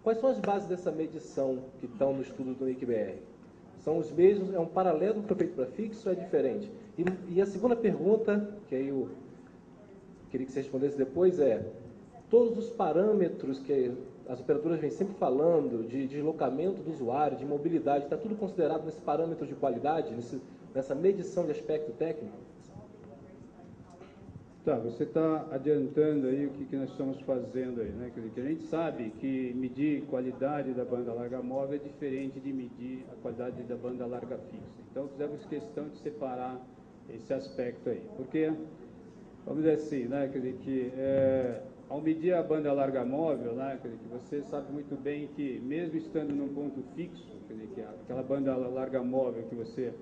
Quais são as bases dessa medição que estão no estudo do NIC-BR? São os mesmos? É um paralelo do que foi feito para fixo ou é diferente? E a segunda pergunta, que aí eu queria que você respondesse depois, é: todos os parâmetros que as operadoras vêm sempre falando, de deslocamento do usuário, de mobilidade, está tudo considerado nesse parâmetro de qualidade, nessa medição de aspecto técnico? Tá, você está adiantando aí o que nós estamos fazendo aí, né? Quer dizer, que a gente sabe que medir qualidade da banda larga móvel é diferente de medir a qualidade da banda larga fixa. Então, fizemos questão de separar esse aspecto aí. Porque, vamos dizer assim, né? Quer dizer, que ao medir a banda larga móvel, né? Quer dizer, que você sabe muito bem que, mesmo estando num ponto fixo, quer dizer, que aquela banda larga móvel que você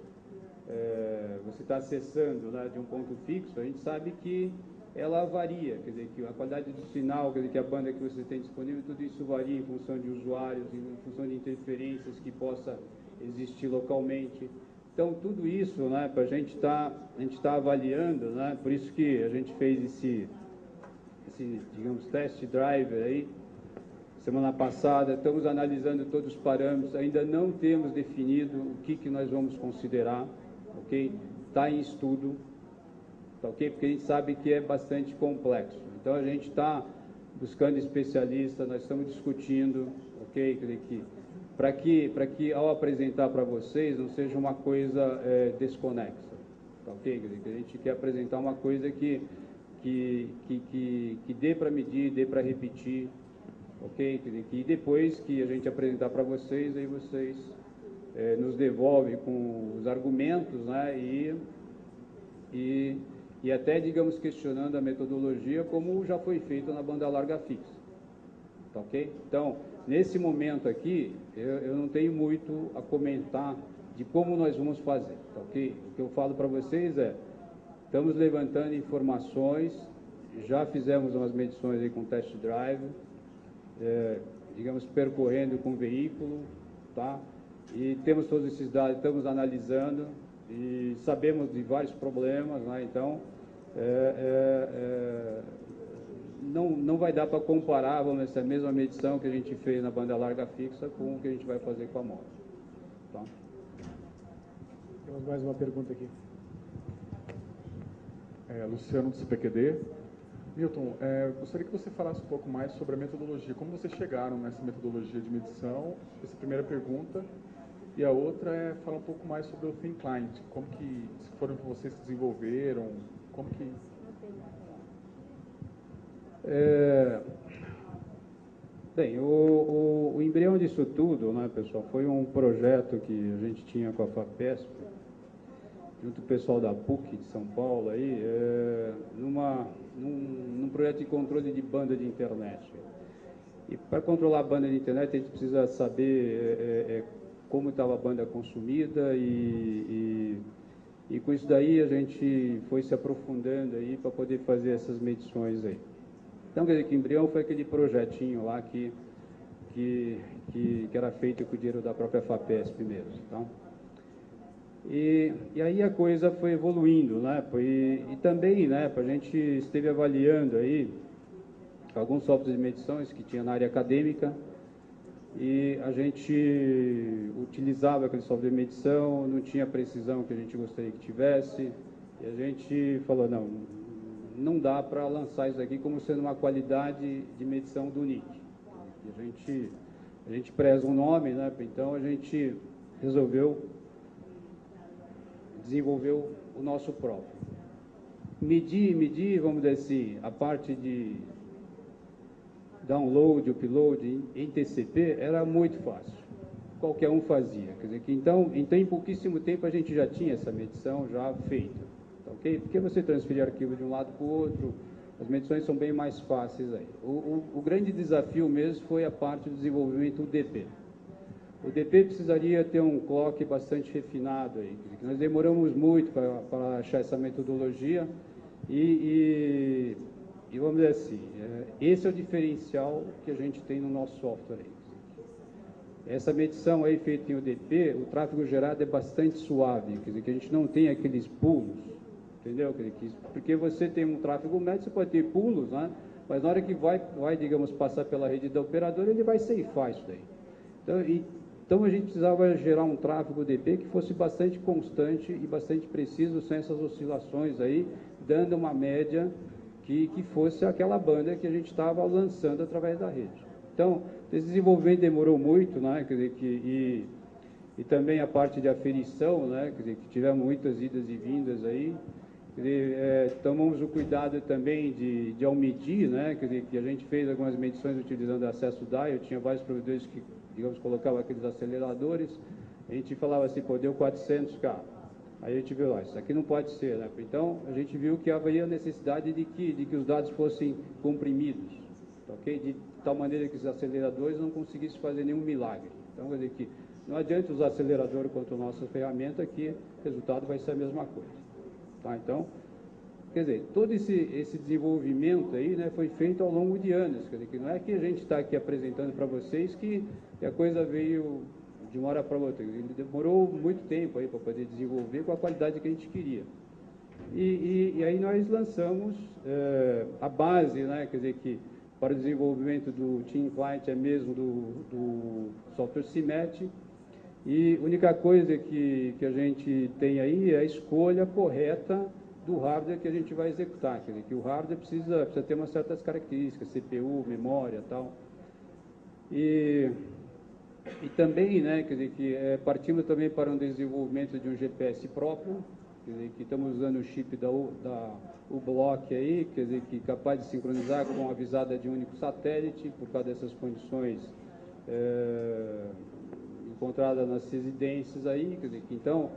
está acessando, né, de um ponto fixo, a gente sabe que ela varia, quer dizer, que a qualidade do sinal, quer dizer, que a banda que você tem disponível, tudo isso varia em função de usuários, em função de interferências que possa existir localmente. Então, tudo isso, né, a gente tá avaliando, né, por isso que a gente fez esse, digamos, test driver aí, semana passada. Estamos analisando todos os parâmetros, ainda não temos definido o que nós vamos considerar, ok? Está em estudo, tá, ok? Porque a gente sabe que é bastante complexo. Então, a gente está buscando especialistas, nós estamos discutindo, ok? Para que ao apresentar para vocês não seja uma coisa desconexa, tá, ok? A gente quer apresentar uma coisa que dê para medir, dê para repetir, ok? E depois que a gente apresentar para vocês, aí vocês nos devolvem com os argumentos, né? E até, digamos, questionando a metodologia, como já foi feito na banda larga fixa, tá, ok? Então, nesse momento aqui, eu não tenho muito a comentar de como nós vamos fazer, tá, ok? O que eu falo para vocês estamos levantando informações, já fizemos umas medições aí com test drive, digamos, percorrendo com o veículo, tá? E temos todos esses dados, estamos analisando e sabemos de vários problemas, né? Então, não vai dar para comparar, vamos dizer, essa mesma medição que a gente fez na banda larga fixa com o que a gente vai fazer com a moto, tá? Temos mais uma pergunta aqui. Luciano do CPQD. Milton, gostaria que você falasse um pouco mais sobre a metodologia. Como vocês chegaram nessa metodologia de medição? Essa é a primeira pergunta. E a outra é falar um pouco mais sobre o Thin Client. Como que foram vocês que desenvolveram? Como que... Bem, o embrião disso tudo, né, pessoal, foi um projeto que a gente tinha com a FAPESP, junto com o pessoal da PUC de São Paulo, aí, num projeto de controle de banda de internet. E para controlar a banda de internet, a gente precisa saber como estava a banda consumida e com isso daí a gente foi se aprofundando aí para poder fazer essas medições aí. Então, quer dizer, que embrião foi aquele projetinho lá que era feito com o dinheiro da própria FAPESP mesmo, tá? E aí a coisa foi evoluindo, né? E também, né, a gente esteve avaliando aí alguns softwares de medições que tinha na área acadêmica e a gente utilizava aquele software de medição, não tinha a precisão que a gente gostaria que tivesse, e a gente falou, não dá para lançar isso aqui como sendo uma qualidade de medição do NIC. A gente preza um nome, né? Então a gente resolveu desenvolver o nosso próprio. Medir, vamos dizer assim, a parte de download, upload em TCP era muito fácil. Qualquer um fazia. Quer dizer, que então em pouquíssimo tempo a gente já tinha essa medição já feita. Tá, ok? Porque você transferir arquivo de um lado para o outro, as medições são bem mais fáceis aí. O grande desafio mesmo foi a parte do desenvolvimento do DP. O DP precisaria ter um clock bastante refinado aí. Quer dizer, que nós demoramos muito para achar essa metodologia e vamos dizer assim, esse é o diferencial que a gente tem no nosso software aí. Essa medição aí feita em UDP, o tráfego gerado é bastante suave, quer dizer, que a gente não tem aqueles pulos, entendeu? Porque você tem um tráfego médio, você pode ter pulos, né? mas na hora que vai, digamos, passar pela rede da operadora, ele vai ceifar isso daí. Então a gente precisava gerar um tráfego DP que fosse bastante constante e bastante preciso, sem essas oscilações aí, dando uma média que fosse aquela banda que a gente estava lançando através da rede. Então, esse desenvolvimento demorou muito, né? Quer dizer, e também a parte de aferição, né? Quer dizer, que tivemos muitas idas e vindas aí. Quer dizer, tomamos o cuidado também de ao medir, né? Quer dizer, que a gente fez algumas medições utilizando acesso dial, tinha vários provedores que, digamos, colocavam aqueles aceleradores, a gente falava assim, pô, deu 400K. Aí a gente viu, isso aqui não pode ser, né? Então, a gente viu que havia a necessidade de que os dados fossem comprimidos, ok? De tal maneira que os aceleradores não conseguissem fazer nenhum milagre. Então, quer dizer que não adianta usar acelerador quanto a nossa ferramenta, que o resultado vai ser a mesma coisa. Tá? Então, quer dizer, todo esse desenvolvimento aí, né, foi feito ao longo de anos. Quer dizer, que não é que a gente está aqui apresentando para vocês que a coisa veio de uma hora para outra. Ele demorou muito tempo aí para poder desenvolver com a qualidade que a gente queria. E aí nós lançamos a base, né, quer dizer, que para o desenvolvimento do Team Client é mesmo do software CIMET. E a única coisa que a gente tem aí é a escolha correta do hardware que a gente vai executar. Quer dizer, que o hardware precisa ter umas certas características, CPU, memória e tal. E também, né, quer dizer, que partimos também para um desenvolvimento de um GPS próprio, quer dizer, que estamos usando o chip da U-Block aí, quer dizer, que é capaz de sincronizar com a visada de um único satélite, por causa dessas condições encontradas nas residências aí, quer dizer, que então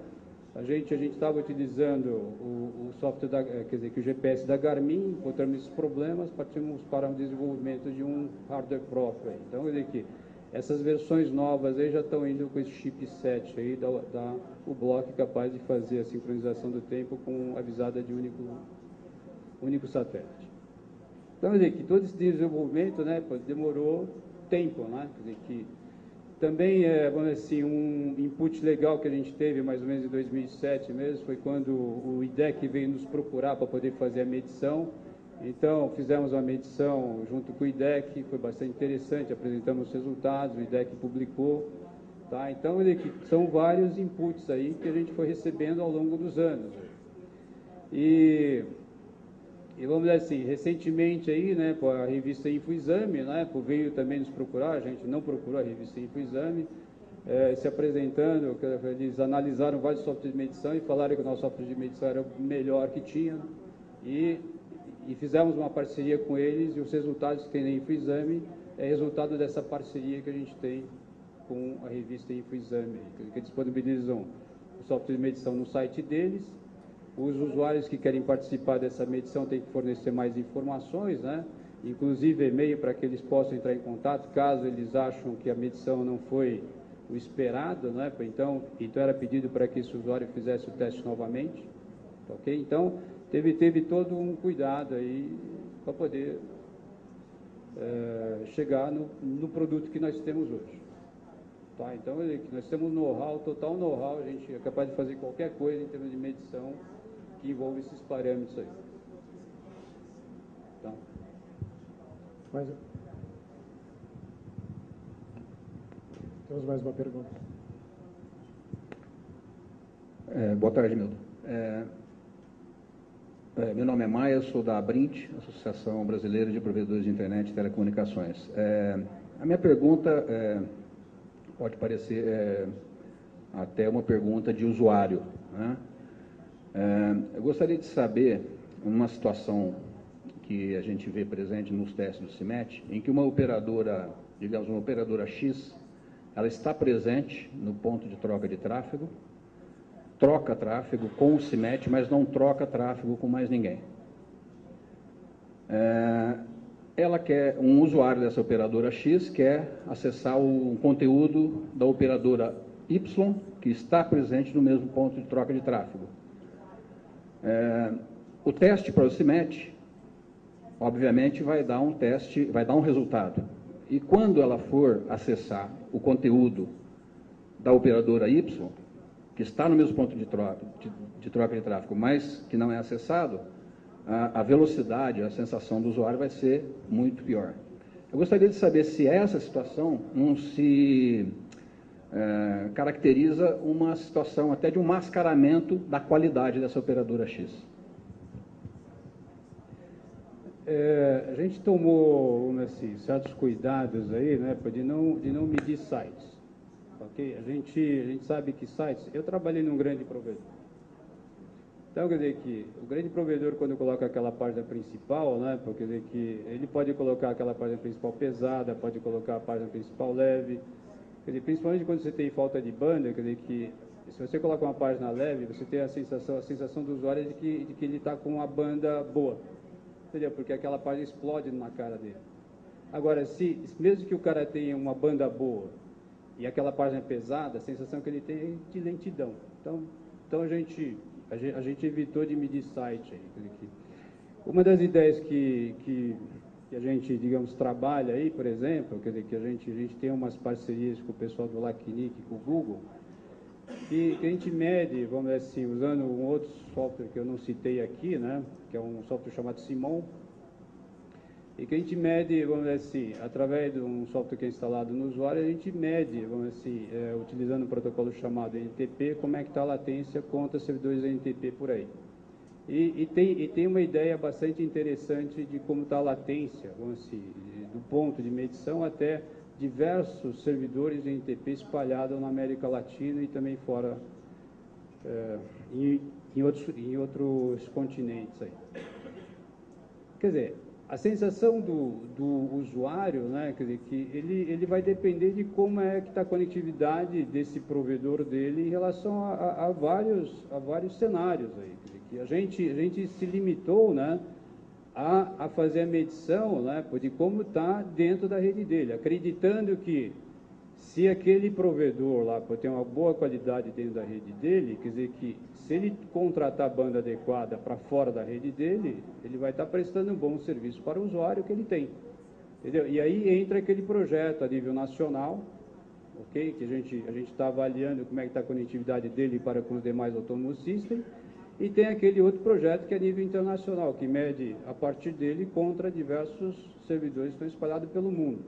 a gente estava utilizando o software, quer dizer, que o GPS da Garmin, encontramos esses problemas, partimos para o desenvolvimento de um hardware próprio aí. Então, quer dizer que essas versões novas aí já estão indo com esse chipset aí da U-Block, capaz de fazer a sincronização do tempo com a visada de único satélite. Então, quer dizer que todo esse desenvolvimento, né, demorou tempo, né, quer dizer que também, vamos dizer assim, um input legal que a gente teve mais ou menos em 2007 mesmo, foi quando o IDEC veio nos procurar para poder fazer a medição. Então, fizemos uma medição junto com o IDEC, foi bastante interessante, apresentamos os resultados, o IDEC publicou. Tá? Então, são vários inputs aí que a gente foi recebendo ao longo dos anos. E vamos dizer assim, recentemente aí, né, a revista InfoExame, né, veio também nos procurar, a gente não procurou a revista InfoExame, se apresentando, eles analisaram vários softwares de medição e falaram que o nosso software de medição era o melhor que tinha, e fizemos uma parceria com eles, e os resultados que tem na InfoExame é resultado dessa parceria que a gente tem com a revista InfoExame, que disponibilizam o software de medição no site deles. Os usuários que querem participar dessa medição têm que fornecer mais informações, né? Inclusive e-mail para que eles possam entrar em contato, caso eles acham que a medição não foi o esperado, né? Então era pedido para que esse usuário fizesse o teste novamente, ok? Então, teve todo um cuidado aí para poder chegar no produto que nós temos hoje. Tá? Então, nós temos know-how, total know-how, a gente é capaz de fazer qualquer coisa em termos de medição que envolve esses parâmetros aí. Tá? Temos mais uma pergunta. Boa tarde, Milton. Meu nome é Maia, eu sou da Abrint, Associação Brasileira de Provedores de Internet e Telecomunicações. A minha pergunta pode parecer até uma pergunta de usuário, né? Eu gostaria de saber, uma situação que a gente vê presente nos testes do CIMET, em que uma operadora, digamos, uma operadora X, ela está presente no ponto de troca de tráfego, troca tráfego com o CIMET, mas não troca tráfego com mais ninguém. Um usuário dessa operadora X quer acessar o conteúdo da operadora Y, que está presente no mesmo ponto de troca de tráfego. O teste para o CIMET, obviamente, vai dar um resultado. E quando ela for acessar o conteúdo da operadora Y, que está no mesmo ponto de troca de tráfego, mas que não é acessado, a velocidade, a sensação do usuário vai ser muito pior. Eu gostaria de saber se essa situação não se caracteriza uma situação até de um mascaramento da qualidade dessa operadora X. A gente tomou certos cuidados aí, né, de não medir sites. Okay? A gente sabe que sites... Eu trabalhei num grande provedor. Então, quer dizer que o grande provedor, quando coloca aquela página principal, né, quer dizer que ele pode colocar aquela página principal pesada, pode colocar a página principal leve. Quer dizer, principalmente quando você tem falta de banda, quer dizer que se você coloca uma página leve, você tem a sensação do usuário de que ele está com uma banda boa. Entendeu? Porque aquela página explode na cara dele. Agora, mesmo que o cara tenha uma banda boa e aquela página é pesada, a sensação que ele tem é de lentidão. Então a gente evitou de medir site aí. Uma das ideias que a gente, digamos, trabalha aí, por exemplo, quer dizer, que a gente tem umas parcerias com o pessoal do LACNIC, com o Google, que a gente mede, vamos dizer assim, usando um outro software que eu não citei aqui, né, que é um software chamado Simon, e que a gente mede, vamos dizer assim, através de um software que é instalado no usuário, a gente mede, vamos dizer assim, utilizando um protocolo chamado NTP, como é que está a latência contra servidores NTP por aí. E tem uma ideia bastante interessante de como está a latência, vamos dizer assim, do ponto de medição até diversos servidores de NTP espalhados na América Latina e também fora, em outros continentes aí. Quer dizer, a sensação do usuário, né, quer dizer, que ele vai depender de como é que está a conectividade desse provedor dele em relação a vários cenários aí. Quer dizer, que a gente se limitou, né, a fazer a medição, né, de como está dentro da rede dele, acreditando que se aquele provedor lá tem uma boa qualidade dentro da rede dele, quer dizer que se ele contratar a banda adequada para fora da rede dele, ele vai estar prestando um bom serviço para o usuário que ele tem. Entendeu? E aí entra aquele projeto a nível nacional, okay? Que a gente está avaliando como é que está a conectividade dele para com os demais Autonomous Systems, e tem aquele outro projeto que é a nível internacional, que mede a partir dele contra diversos servidores que estão espalhados pelo mundo.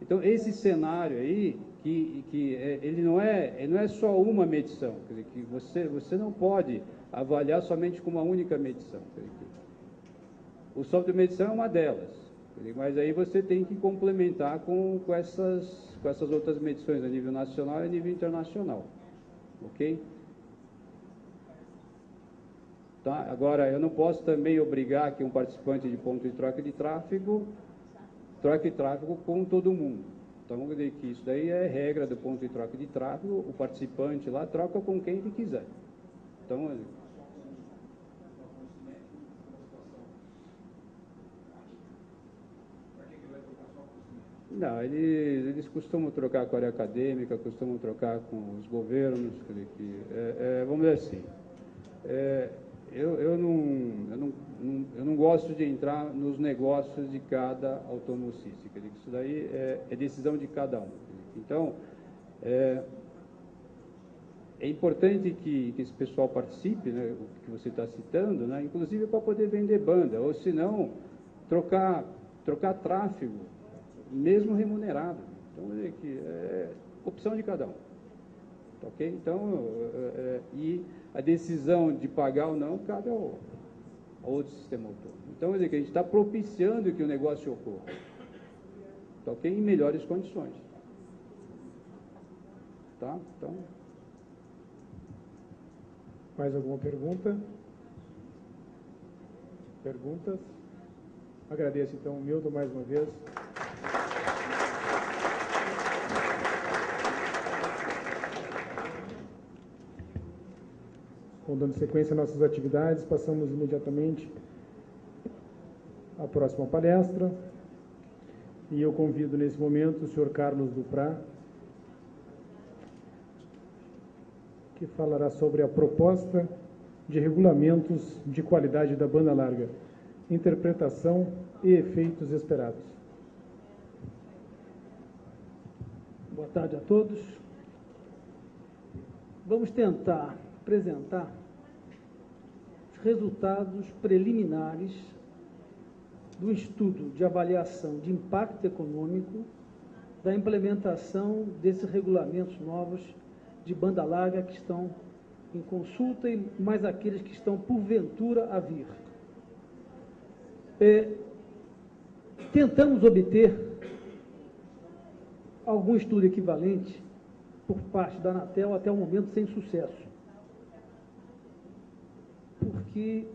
Então, esse cenário aí, ele não é só uma medição, quer dizer, que você não pode avaliar somente com uma única medição. Quer dizer, o software de medição é uma delas, quer dizer, mas aí você tem que complementar com essas outras medições a nível nacional e a nível internacional. Ok? Tá? Agora, eu não posso também obrigar que um participante de ponto de troca de tráfego troque tráfego com todo mundo. Então, quer dizer que isso daí é regra do ponto de troca de tráfego, o participante lá troca com quem ele quiser. Então, não, eles costumam trocar com a área acadêmica, costumam trocar com os governos, quer dizer que, vamos dizer assim, eu não gosto de entrar nos negócios de cada Autonomous System, quer dizer, isso daí é decisão de cada um. Então, é importante que esse pessoal participe, né, o que você está citando, né, inclusive para poder vender banda, ou se não, trocar tráfego, mesmo remunerado. Então, quer dizer que é opção de cada um. Ok? Então, e a decisão de pagar ou não cabe ao outro sistema autônomo. Então, quer dizer que a gente está propiciando que o negócio ocorra. Ok? Em melhores condições. Tá? Então... Mais alguma pergunta? Perguntas? Agradeço, então, o Milton mais uma vez. Bom, dando sequência às nossas atividades, passamos imediatamente à próxima palestra. E eu convido nesse momento o senhor Carlos Duprá, que falará sobre a proposta de regulamentos de qualidade da banda larga, interpretação e efeitos esperados. Boa tarde a todos. Vamos tentar apresentar resultados preliminares do estudo de avaliação de impacto econômico da implementação desses regulamentos novos de banda larga que estão em consulta e mais aqueles que estão porventura a vir. Tentamos obter algum estudo equivalente por parte da Anatel até o momento sem sucesso, porque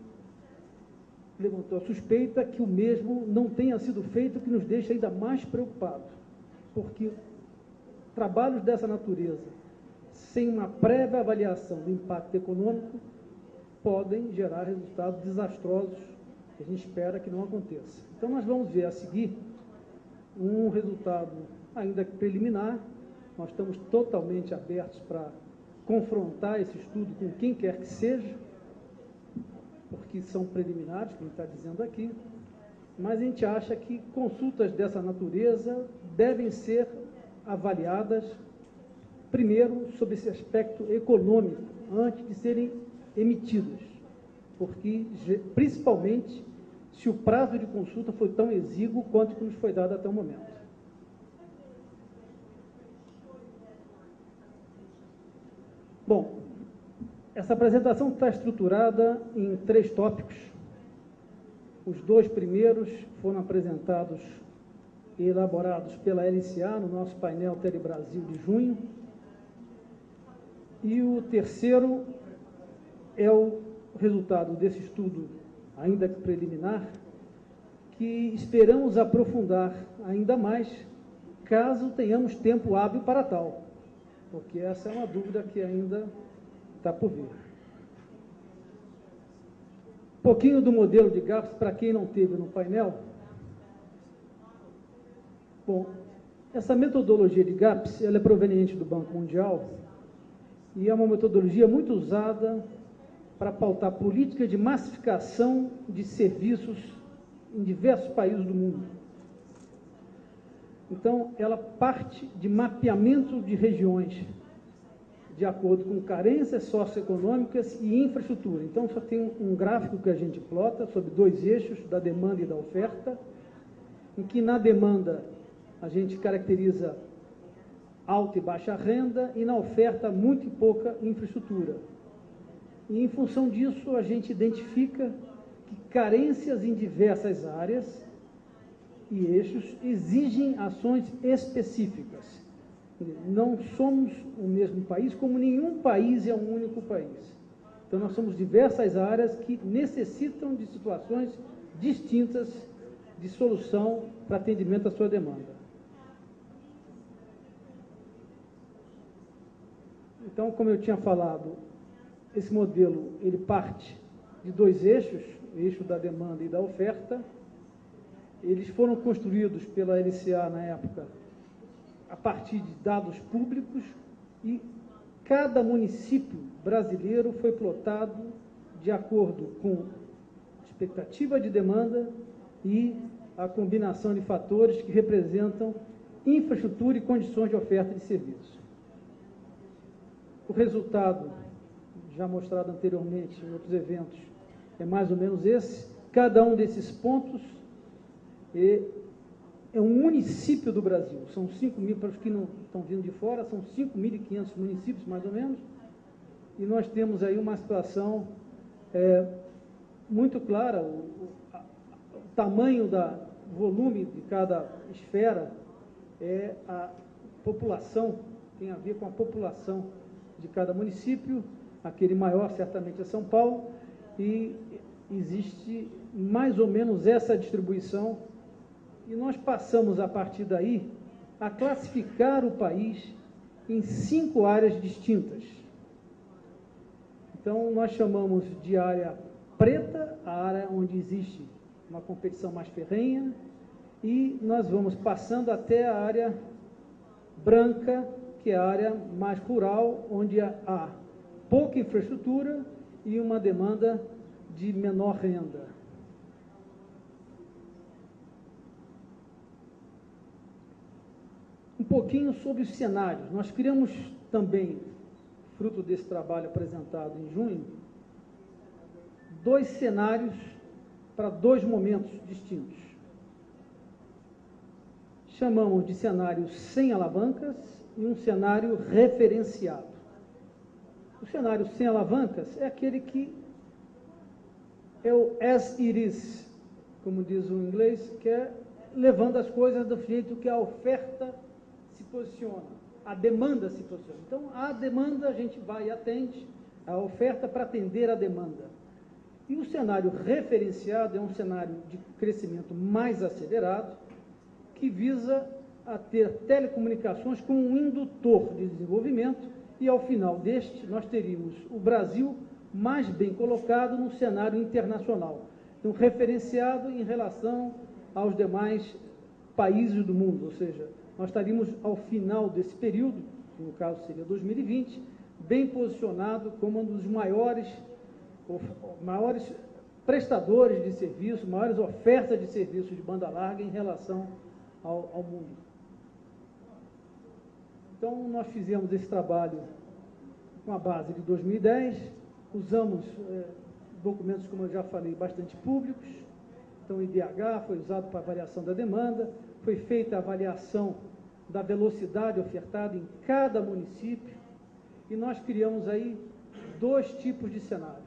levantou a suspeita que o mesmo não tenha sido feito, que nos deixa ainda mais preocupados, porque trabalhos dessa natureza, sem uma prévia avaliação do impacto econômico, podem gerar resultados desastrosos, que a gente espera que não aconteça. Então, nós vamos ver a seguir um resultado ainda preliminar. Nós estamos totalmente abertos para confrontar esse estudo com quem quer que seja, porque são preliminares, como está dizendo aqui, mas a gente acha que consultas dessa natureza devem ser avaliadas, primeiro, sob esse aspecto econômico, antes de serem emitidas, porque, principalmente, se o prazo de consulta foi tão exíguo quanto que nos foi dado até o momento. Bom, essa apresentação está estruturada em 3 tópicos. Os 2 primeiros foram apresentados e elaborados pela LCA no nosso painel Telebrasil de junho. E o terceiro é o resultado desse estudo, ainda preliminar, que esperamos aprofundar ainda mais, caso tenhamos tempo hábil para tal, porque essa é uma dúvida que ainda está por vir. Um pouquinho do modelo de GAPS, para quem não teve no painel. Bom, essa metodologia de GAPS, ela é proveniente do Banco Mundial e é uma metodologia muito usada para pautar políticas de massificação de serviços em diversos países do mundo. Então, ela parte de mapeamento de regiões de acordo com carências socioeconômicas e infraestrutura. Então, só tem um gráfico que a gente plota sobre 2 eixos, da demanda e da oferta, em que na demanda a gente caracteriza alta e baixa renda e na oferta muito e pouca infraestrutura. E em função disso, a gente identifica que carências em diversas áreas e eixos exigem ações específicas. Não somos o mesmo país, como nenhum país é um único país. Então, nós somos diversas áreas que necessitam de situações distintas de solução para atendimento à sua demanda. Então, como eu tinha falado, esse modelo, ele parte de 2 eixos, o eixo da demanda e da oferta. Eles foram construídos pela LCA na época a partir de dados públicos e cada município brasileiro foi plotado de acordo com a expectativa de demanda e a combinação de fatores que representam infraestrutura e condições de oferta de serviço. O resultado, já mostrado anteriormente em outros eventos, é mais ou menos esse. Cada um desses pontos é um município do Brasil. São 5.000, para os que não estão vindo de fora, são 5.500 municípios, mais ou menos, e nós temos aí uma situação muito clara. O tamanho do volume de cada esfera é a população, tem a ver com a população de cada município. Aquele maior, certamente, é São Paulo, e existe mais ou menos essa distribuição, e nós passamos, a partir daí, a classificar o país em 5 áreas distintas. Então, nós chamamos de área preta, a área onde existe uma competição mais ferrenha, e nós vamos passando até a área branca, que é a área mais rural, onde há pouca infraestrutura e uma demanda de menor renda. Um pouquinho sobre os cenários. Nós criamos também, fruto desse trabalho apresentado em junho, dois cenários para dois momentos distintos. Chamamos de cenário sem alavancas e um cenário referenciado. O cenário sem alavancas é aquele que é o as it is, como diz o inglês, que é levando as coisas do jeito que a oferta se posiciona, a demanda se posiciona. Então, a demanda a gente vai e atende, a oferta para atender a demanda. E o cenário referenciado é um cenário de crescimento mais acelerado, que visa a ter telecomunicações como um indutor de desenvolvimento, e ao final deste nós teríamos o Brasil mais bem colocado no cenário internacional, então referenciado em relação aos demais países do mundo, ou seja, nós estaríamos ao final desse período, que no caso seria 2020, bem posicionado como um dos maiores prestadores de serviço, maiores ofertas de serviços de banda larga em relação ao mundo. Então, nós fizemos esse trabalho com a base de 2010, usamos documentos, como eu já falei, bastante públicos. Então, o IDH foi usado para avaliação da demanda, foi feita a avaliação da velocidade ofertada em cada município, e nós criamos aí dois tipos de cenários.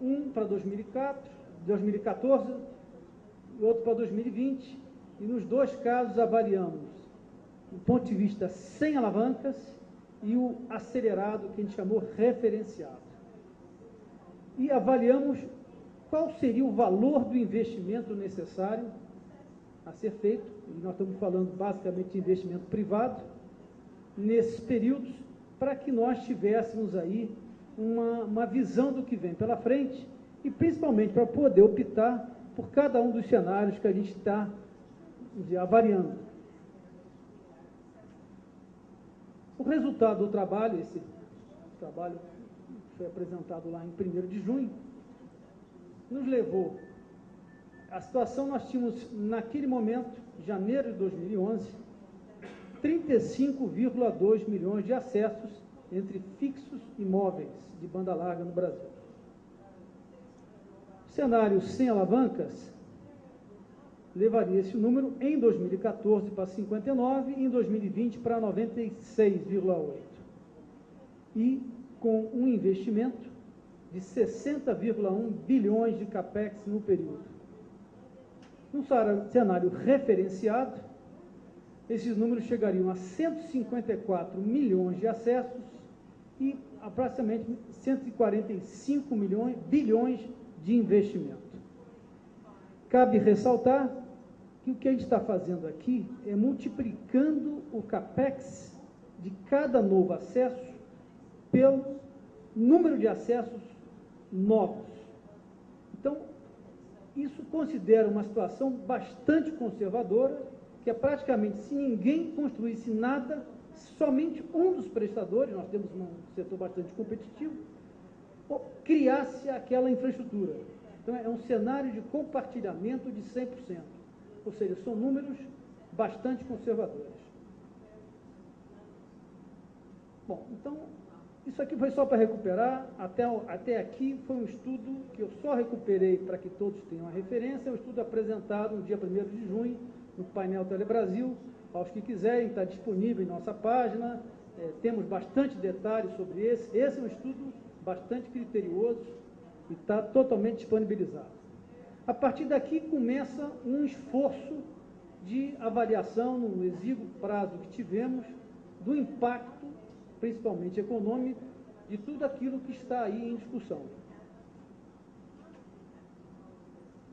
Um para 2014 e outro para 2020, e nos dois casos avaliamos do ponto de vista sem alavancas e o acelerado, que a gente chamou referenciado. E avaliamos qual seria o valor do investimento necessário a ser feito, e nós estamos falando basicamente de investimento privado, nesses períodos, para que nós tivéssemos aí uma visão do que vem pela frente, e principalmente para poder optar por cada um dos cenários que a gente está avaliando. O resultado do trabalho, esse trabalho foi apresentado lá em 1º de junho, nos levou à situação, nós tínhamos, naquele momento, janeiro de 2011, 35,2 milhões de acessos entre fixos e móveis de banda larga no Brasil. O cenário sem alavancas levaria esse número em 2014 para 59 e em 2020 para 96,8. E com um investimento de 60,1 bilhões de capex no período. No cenário referenciado, esses números chegariam a 154 milhões de acessos e aproximadamente 145 bilhões de investimento. Cabe ressaltar que o que a gente está fazendo aqui é multiplicando o capex de cada novo acesso pelo número de acessos novos. Então, isso considera uma situação bastante conservadora, que é praticamente, se ninguém construísse nada, somente um dos prestadores, nós temos um setor bastante competitivo, criasse aquela infraestrutura. Então, é um cenário de compartilhamento de 100%. Ou seja, são números bastante conservadores. Bom, então, isso aqui foi só para recuperar. Até aqui foi um estudo que eu só recuperei para que todos tenham a referência. É um estudo apresentado no dia 1º de junho, no painel Telebrasil. Aos que quiserem, está disponível em nossa página. Temos bastante detalhes sobre esse. Esse é um estudo bastante criterioso e está totalmente disponibilizado. A partir daqui começa um esforço de avaliação, no exíguo prazo que tivemos, do impacto, principalmente econômico, de tudo aquilo que está aí em discussão.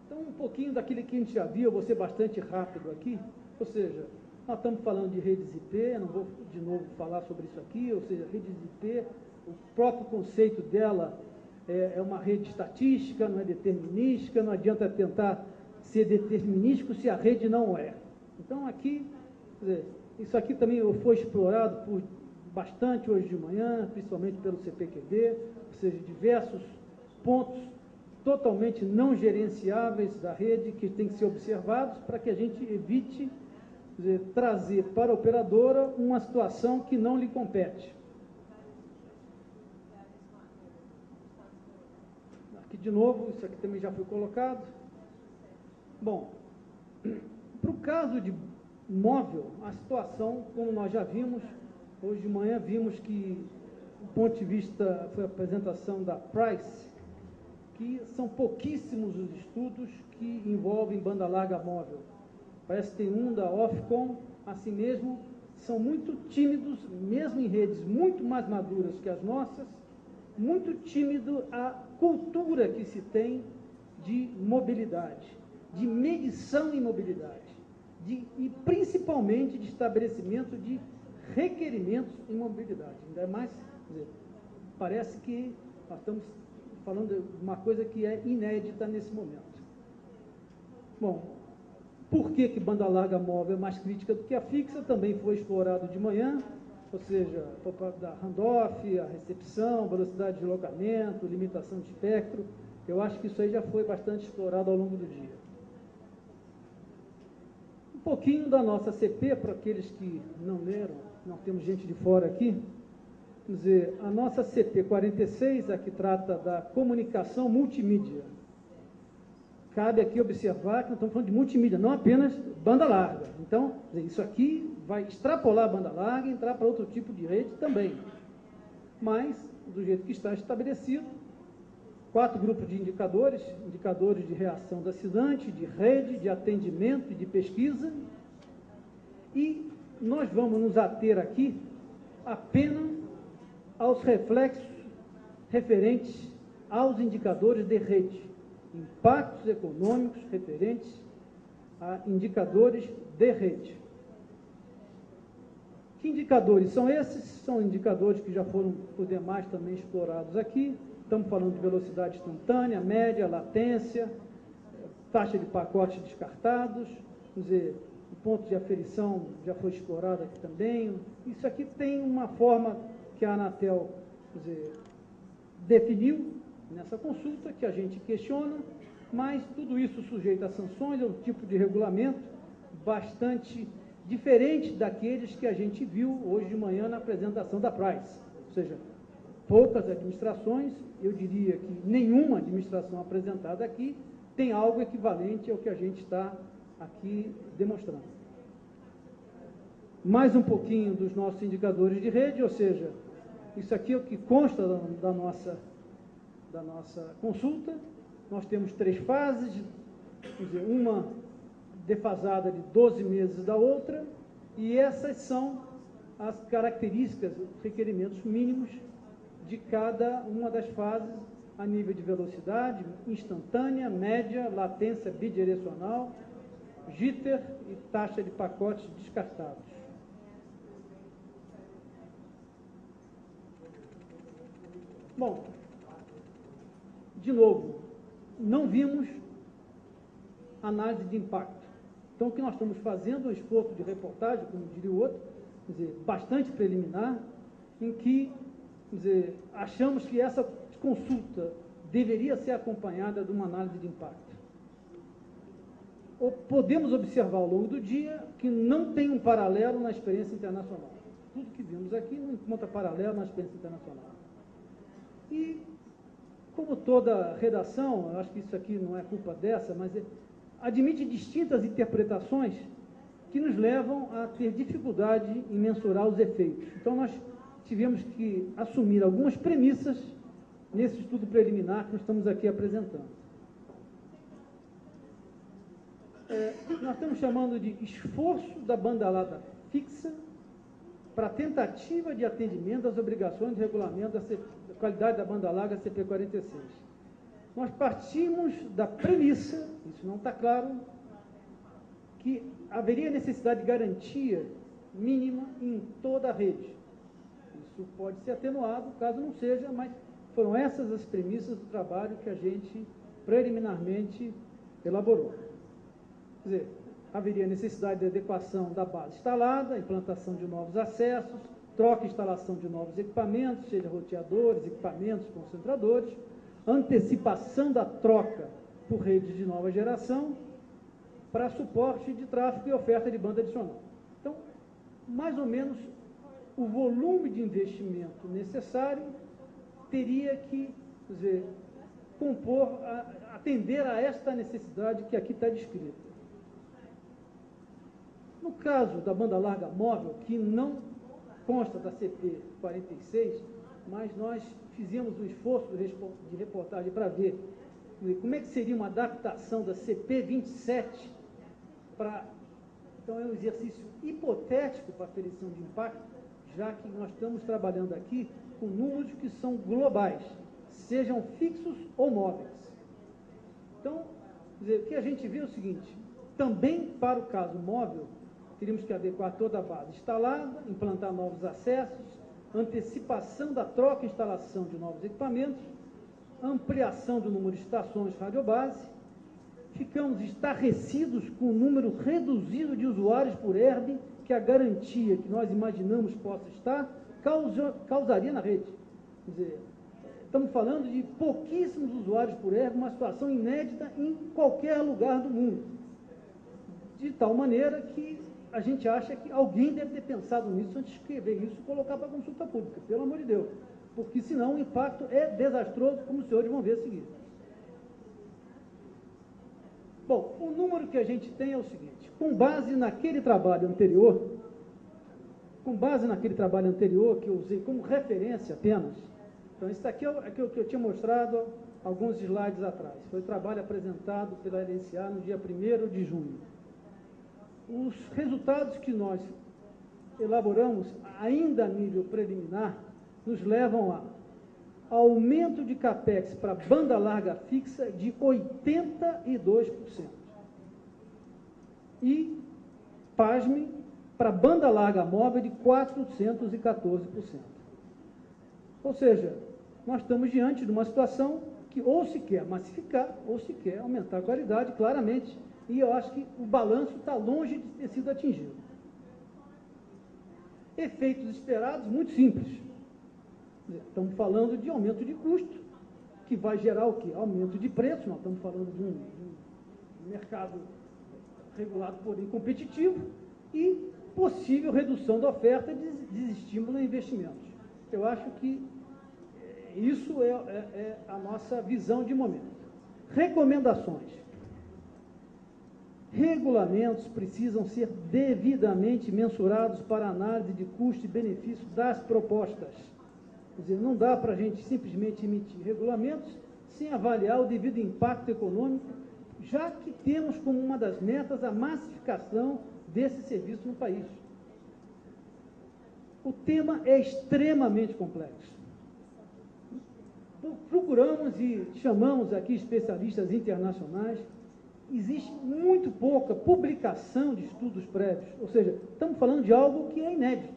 Então, um pouquinho daquilo que a gente já viu, eu vou ser bastante rápido aqui, ou seja, nós estamos falando de redes IP, não vou de novo falar sobre isso aqui, ou seja, redes IP, o próprio conceito dela é uma rede estatística, não é determinística, não adianta tentar ser determinístico se a rede não é. Então, aqui, quer dizer, isso aqui também foi explorado bastante hoje de manhã, principalmente pelo CPQD, ou seja, diversos pontos totalmente não gerenciáveis da rede que tem que ser observados para que a gente evite, quer dizer, trazer para a operadora uma situação que não lhe compete. Aqui de novo, isso aqui também já foi colocado. Bom, para o caso de móvel, a situação, como nós já vimos, hoje de manhã vimos que, do ponto de vista, foi a apresentação da Price, que são pouquíssimos os estudos que envolvem banda larga móvel. Parece que tem um da Ofcom, assim mesmo, são muito tímidos, mesmo em redes muito mais maduras que as nossas, muito tímido a cultura que se tem de mobilidade, de medição em mobilidade, e principalmente de estabelecimento de requerimentos em mobilidade. Ainda mais, quer dizer, parece que nós estamos falando de uma coisa que é inédita nesse momento. Bom, por que banda larga móvel é mais crítica do que a fixa? Também foi explorado de manhã, ou seja, da handoff, a recepção, velocidade de deslocamento, limitação de espectro. Eu acho que isso aí já foi bastante explorado ao longo do dia. Um pouquinho da nossa CP, para aqueles que não leram, nós temos gente de fora aqui. Vamos dizer, a nossa CP 46, a que trata da comunicação multimídia. Cabe aqui observar que nós estamos falando de multimídia, não apenas banda larga. Então, isso aqui vai extrapolar a banda larga e entrar para outro tipo de rede também. Mas, do jeito que está estabelecido, 4 grupos de indicadores, indicadores de reação da assinante, de rede, de atendimento e de pesquisa. E nós vamos nos ater aqui apenas aos reflexos referentes aos indicadores de rede. Impactos econômicos referentes a indicadores de rede. Que indicadores são esses? São indicadores que já foram, por demais, também explorados aqui. Estamos falando de velocidade instantânea, média, latência, taxa de pacotes descartados, quer dizer, o ponto de aferição já foi explorado aqui também. Isso aqui tem uma forma que a Anatel, quer dizer, definiu nessa consulta, que a gente questiona, mas tudo isso sujeito a sanções, é um tipo de regulamento bastante diferente daqueles que a gente viu hoje de manhã na apresentação da Price. Ou seja, poucas administrações, eu diria que nenhuma administração apresentada aqui tem algo equivalente ao que a gente está aqui demonstrando. Mais um pouquinho dos nossos indicadores de rede, ou seja, isso aqui é o que consta da nossa consulta. Nós temos 3 fases, quer dizer, uma defasada de 12 meses da outra, e essas são as características, os requerimentos mínimos de cada uma das fases a nível de velocidade instantânea, média, latência bidirecional, jitter e taxa de pacotes descartados. Bom, de novo, não vimos análise de impacto. Então, o que nós estamos fazendo é um esforço de reportagem, como diria o outro, quer dizer, bastante preliminar, em que, quer dizer, achamos que essa consulta deveria ser acompanhada de uma análise de impacto. Ou podemos observar ao longo do dia que não tem um paralelo na experiência internacional. Tudo que vimos aqui não encontra paralelo na experiência internacional. E, como toda redação, eu acho que isso aqui não é culpa dessa, mas admite distintas interpretações que nos levam a ter dificuldade em mensurar os efeitos. Então, nós tivemos que assumir algumas premissas nesse estudo preliminar que nós estamos aqui apresentando. Nós estamos chamando de esforço da banda larga fixa para a tentativa de atendimento às obrigações de regulamento da qualidade da banda larga CP46. Nós partimos da premissa, isso não está claro, que haveria necessidade de garantia mínima em toda a rede. Isso pode ser atenuado, caso não seja, mas foram essas as premissas do trabalho que a gente preliminarmente elaborou. Quer dizer, haveria necessidade de adequação da base instalada, implantação de novos acessos, troca e instalação de novos equipamentos, seja roteadores, equipamentos, concentradores, antecipação da troca por redes de nova geração para suporte de tráfego e oferta de banda adicional. Então, mais ou menos, o volume de investimento necessário teria que, quer dizer, atender a esta necessidade que aqui está descrita. No caso da banda larga móvel, que não consta da CP 46, mas nós fizemos um esforço de reportagem para ver como é que seria uma adaptação da CP 27 para... Então, é um exercício hipotético para aferição de impacto, já que nós estamos trabalhando aqui com números que são globais, sejam fixos ou móveis. Então, o que a gente vê é o seguinte, também para o caso móvel, teríamos que adequar toda a base instalada, implantar novos acessos, antecipação da troca e instalação de novos equipamentos, ampliação do número de estações radiobase, ficamos estarrecidos com o número reduzido de usuários por herb, que a garantia que nós imaginamos possa estar, causaria na rede. Quer dizer, estamos falando de pouquíssimos usuários por herb, uma situação inédita em qualquer lugar do mundo. De tal maneira que a gente acha que alguém deve ter pensado nisso antes de escrever isso e colocar para consulta pública, pelo amor de Deus. Porque senão o impacto é desastroso, como os senhores vão ver a seguir. Bom, o número que a gente tem é o seguinte, com base naquele trabalho anterior, que eu usei como referência apenas, então isso aqui é o que eu tinha mostrado alguns slides atrás, foi o trabalho apresentado pela LNCA no dia 1º de junho. Os resultados que nós elaboramos, ainda a nível preliminar, nos levam a aumento de CAPEX para banda larga fixa de 82%. E, pasme, para banda larga móvel de 414%. Ou seja, nós estamos diante de uma situação que ou se quer massificar, ou se quer aumentar a qualidade, claramente, e eu acho que o balanço está longe de ter sido atingido. Efeitos esperados, muito simples. Estamos falando de aumento de custo, que vai gerar o quê? Aumento de preço, nós estamos falando de um mercado regulado, porém competitivo, e possível redução da oferta de desestímulo a investimentos. Eu acho que isso é a nossa visão de momento. Recomendações. Regulamentos precisam ser devidamente mensurados para análise de custo e benefício das propostas. Quer dizer, não dá para a gente simplesmente emitir regulamentos sem avaliar o devido impacto econômico, já que temos como uma das metas a massificação desse serviço no país. O tema é extremamente complexo. Procuramos e chamamos aqui especialistas internacionais. Existe muito pouca publicação de estudos prévios, ou seja, estamos falando de algo que é inédito.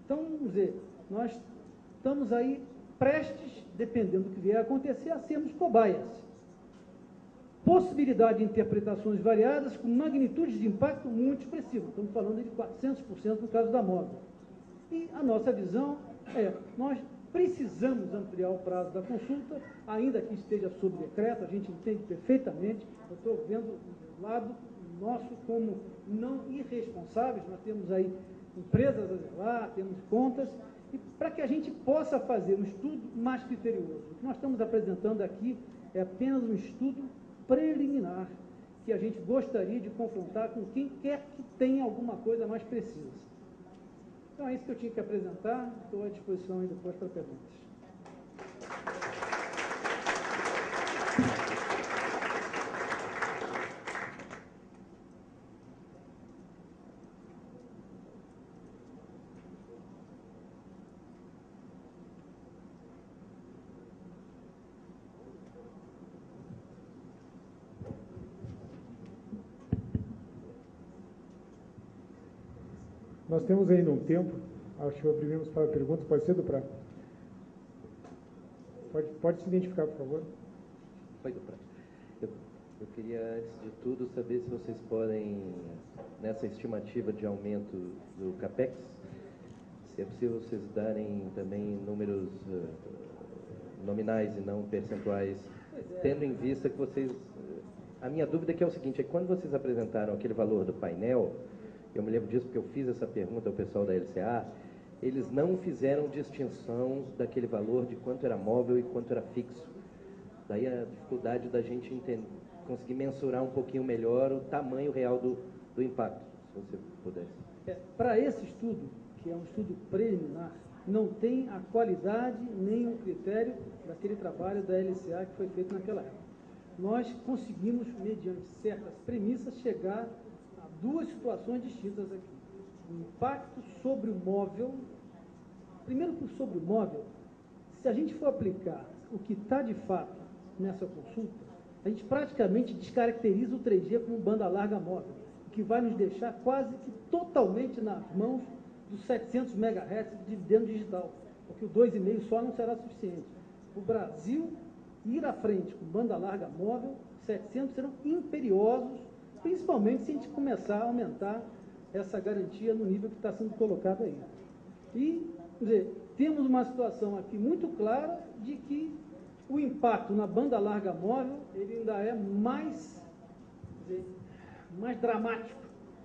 Então, vamos dizer, nós estamos aí prestes, dependendo do que vier a acontecer, a sermos cobaias. Possibilidade de interpretações variadas com magnitudes de impacto muito expressivas. Estamos falando de 400% no caso da móvel. E a nossa visão é, nós precisamos ampliar o prazo da consulta, ainda que esteja sob decreto, a gente entende perfeitamente, eu estou vendo do lado nosso como não irresponsáveis, nós temos aí empresas a zelar, temos contas, e para que a gente possa fazer um estudo mais criterioso. O que nós estamos apresentando aqui é apenas um estudo preliminar, que a gente gostaria de confrontar com quem quer que tenha alguma coisa mais precisa. Então é isso que eu tinha que apresentar, estou à disposição aí depois para perguntas. Nós temos ainda um tempo, acho que abrimos para perguntas, pode ser, Duprá? Pode se identificar, por favor. Oi, Duprá. Eu queria, antes de tudo, saber se vocês podem, nessa estimativa de aumento do CAPEX, se é possível vocês darem também números nominais e não percentuais, tendo em vista que vocês... A minha dúvida é o seguinte, é que quando vocês apresentaram aquele valor do painel, eu me lembro disso porque eu fiz essa pergunta ao pessoal da LCA, eles não fizeram distinção daquele valor de quanto era móvel e quanto era fixo. Daí a dificuldade da gente conseguir mensurar um pouquinho melhor o tamanho real do impacto, se você pudesse. Para esse estudo, que é um estudo preliminar, não tem a qualidade nem o critério daquele trabalho da LCA que foi feito naquela época. Nós conseguimos, mediante certas premissas, chegar a duas situações distintas aqui. O impacto sobre o móvel. Primeiro, sobre o móvel, se a gente for aplicar o que está de fato nessa consulta, a gente praticamente descaracteriza o 3G como banda larga móvel, o que vai nos deixar quase que totalmente nas mãos dos 700 MHz de dividendo digital, porque o 2,5 só não será suficiente. O Brasil ir à frente com banda larga móvel, 700 serão imperiosos, principalmente se a gente começar a aumentar essa garantia no nível que está sendo colocado aí. E, quer dizer, temos uma situação aqui muito clara de que o impacto na banda larga móvel ele ainda é mais dramático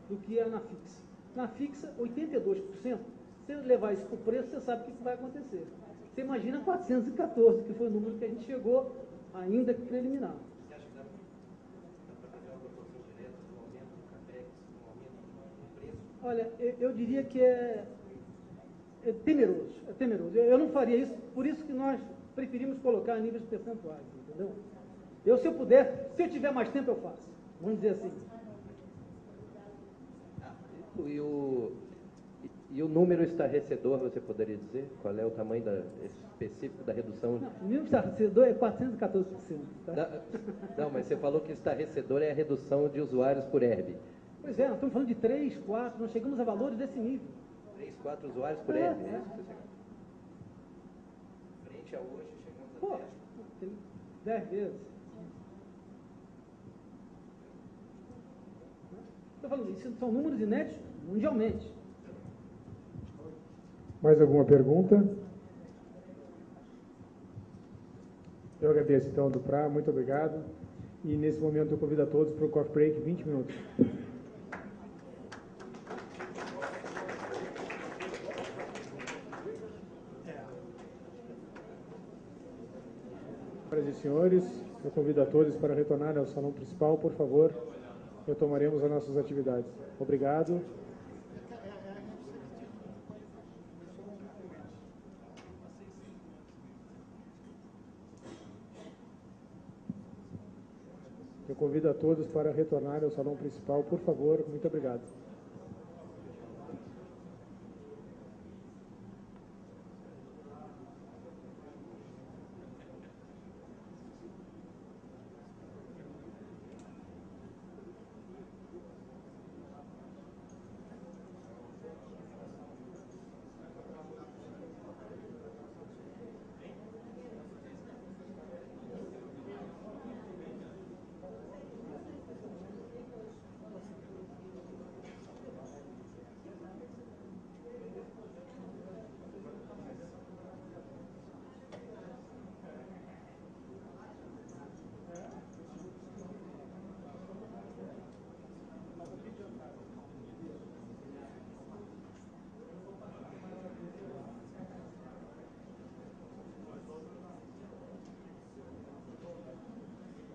do que é na fixa. Na fixa, 82%. Se você levar isso para o preço, você sabe o que vai acontecer. Você imagina 414, que foi o número que a gente chegou, ainda que preliminar. Você acha que dá para fazer uma proporção direta do aumento do CAPEX, do aumento do preço? Olha, eu diria que é temeroso, é temeroso. Eu não faria isso, por isso que nós preferimos colocar níveis percentuais, entendeu? Se eu puder, se eu tiver mais tempo, eu faço. Vamos dizer assim. E o número estarrecedor, você poderia dizer? Qual é o tamanho específico da redução? Não, o número estarrecedor é 414%. Tá? Não, mas você falou que estarrecedor é a redução de usuários por herb. Pois é, nós estamos falando de 3, 4, nós chegamos a valores desse nível. 3, 4 usuários por herb, é isso que você chegou? Frente a hoje, chegamos a 10. 10 vezes. Estou falando, isso são números inéditos mundialmente. Mais alguma pergunta? Eu agradeço então, Duprá, muito obrigado. E nesse momento eu convido a todos para o coffee break, 20 minutos. Senhoras e senhores, eu convido a todos para retornar ao salão principal, por favor. Retomaremos as nossas atividades. Obrigado. Eu convido a todos para retornar ao salão principal, por favor. Muito obrigado.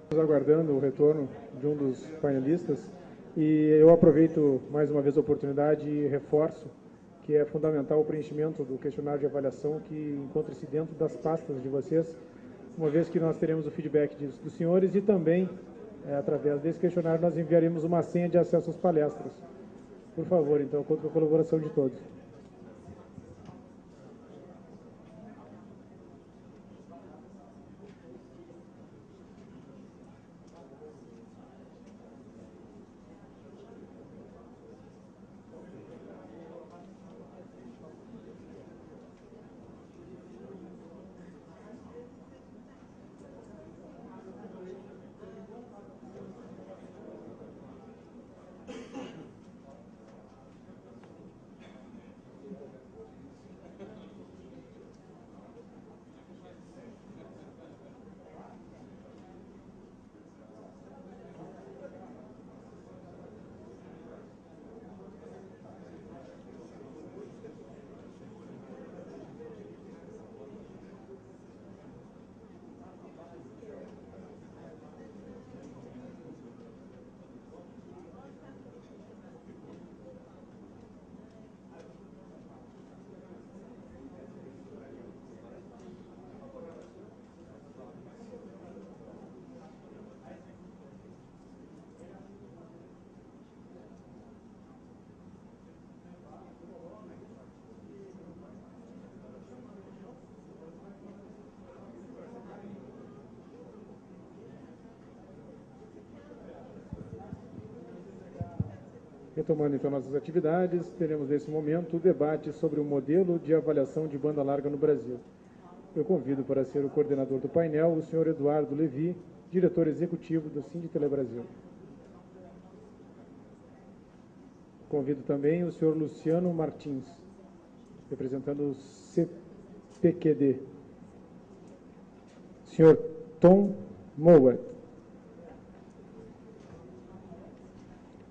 Estamos aguardando o retorno de um dos panelistas e eu aproveito mais uma vez a oportunidade e reforço que é fundamental o preenchimento do questionário de avaliação que encontra-se dentro das pastas de vocês, uma vez que nós teremos o feedback dos senhores e também, através desse questionário, nós enviaremos uma senha de acesso às palestras. Por favor, então, conto com a colaboração de todos. Retomando então nossas atividades, teremos nesse momento o debate sobre o modelo de avaliação de banda larga no Brasil. Eu convido para ser o coordenador do painel o senhor Eduardo Levi, diretor executivo do Sinditele Brasil. Convido também o senhor Luciano Martins, representando o CPQD. Senhor Tom Mowat.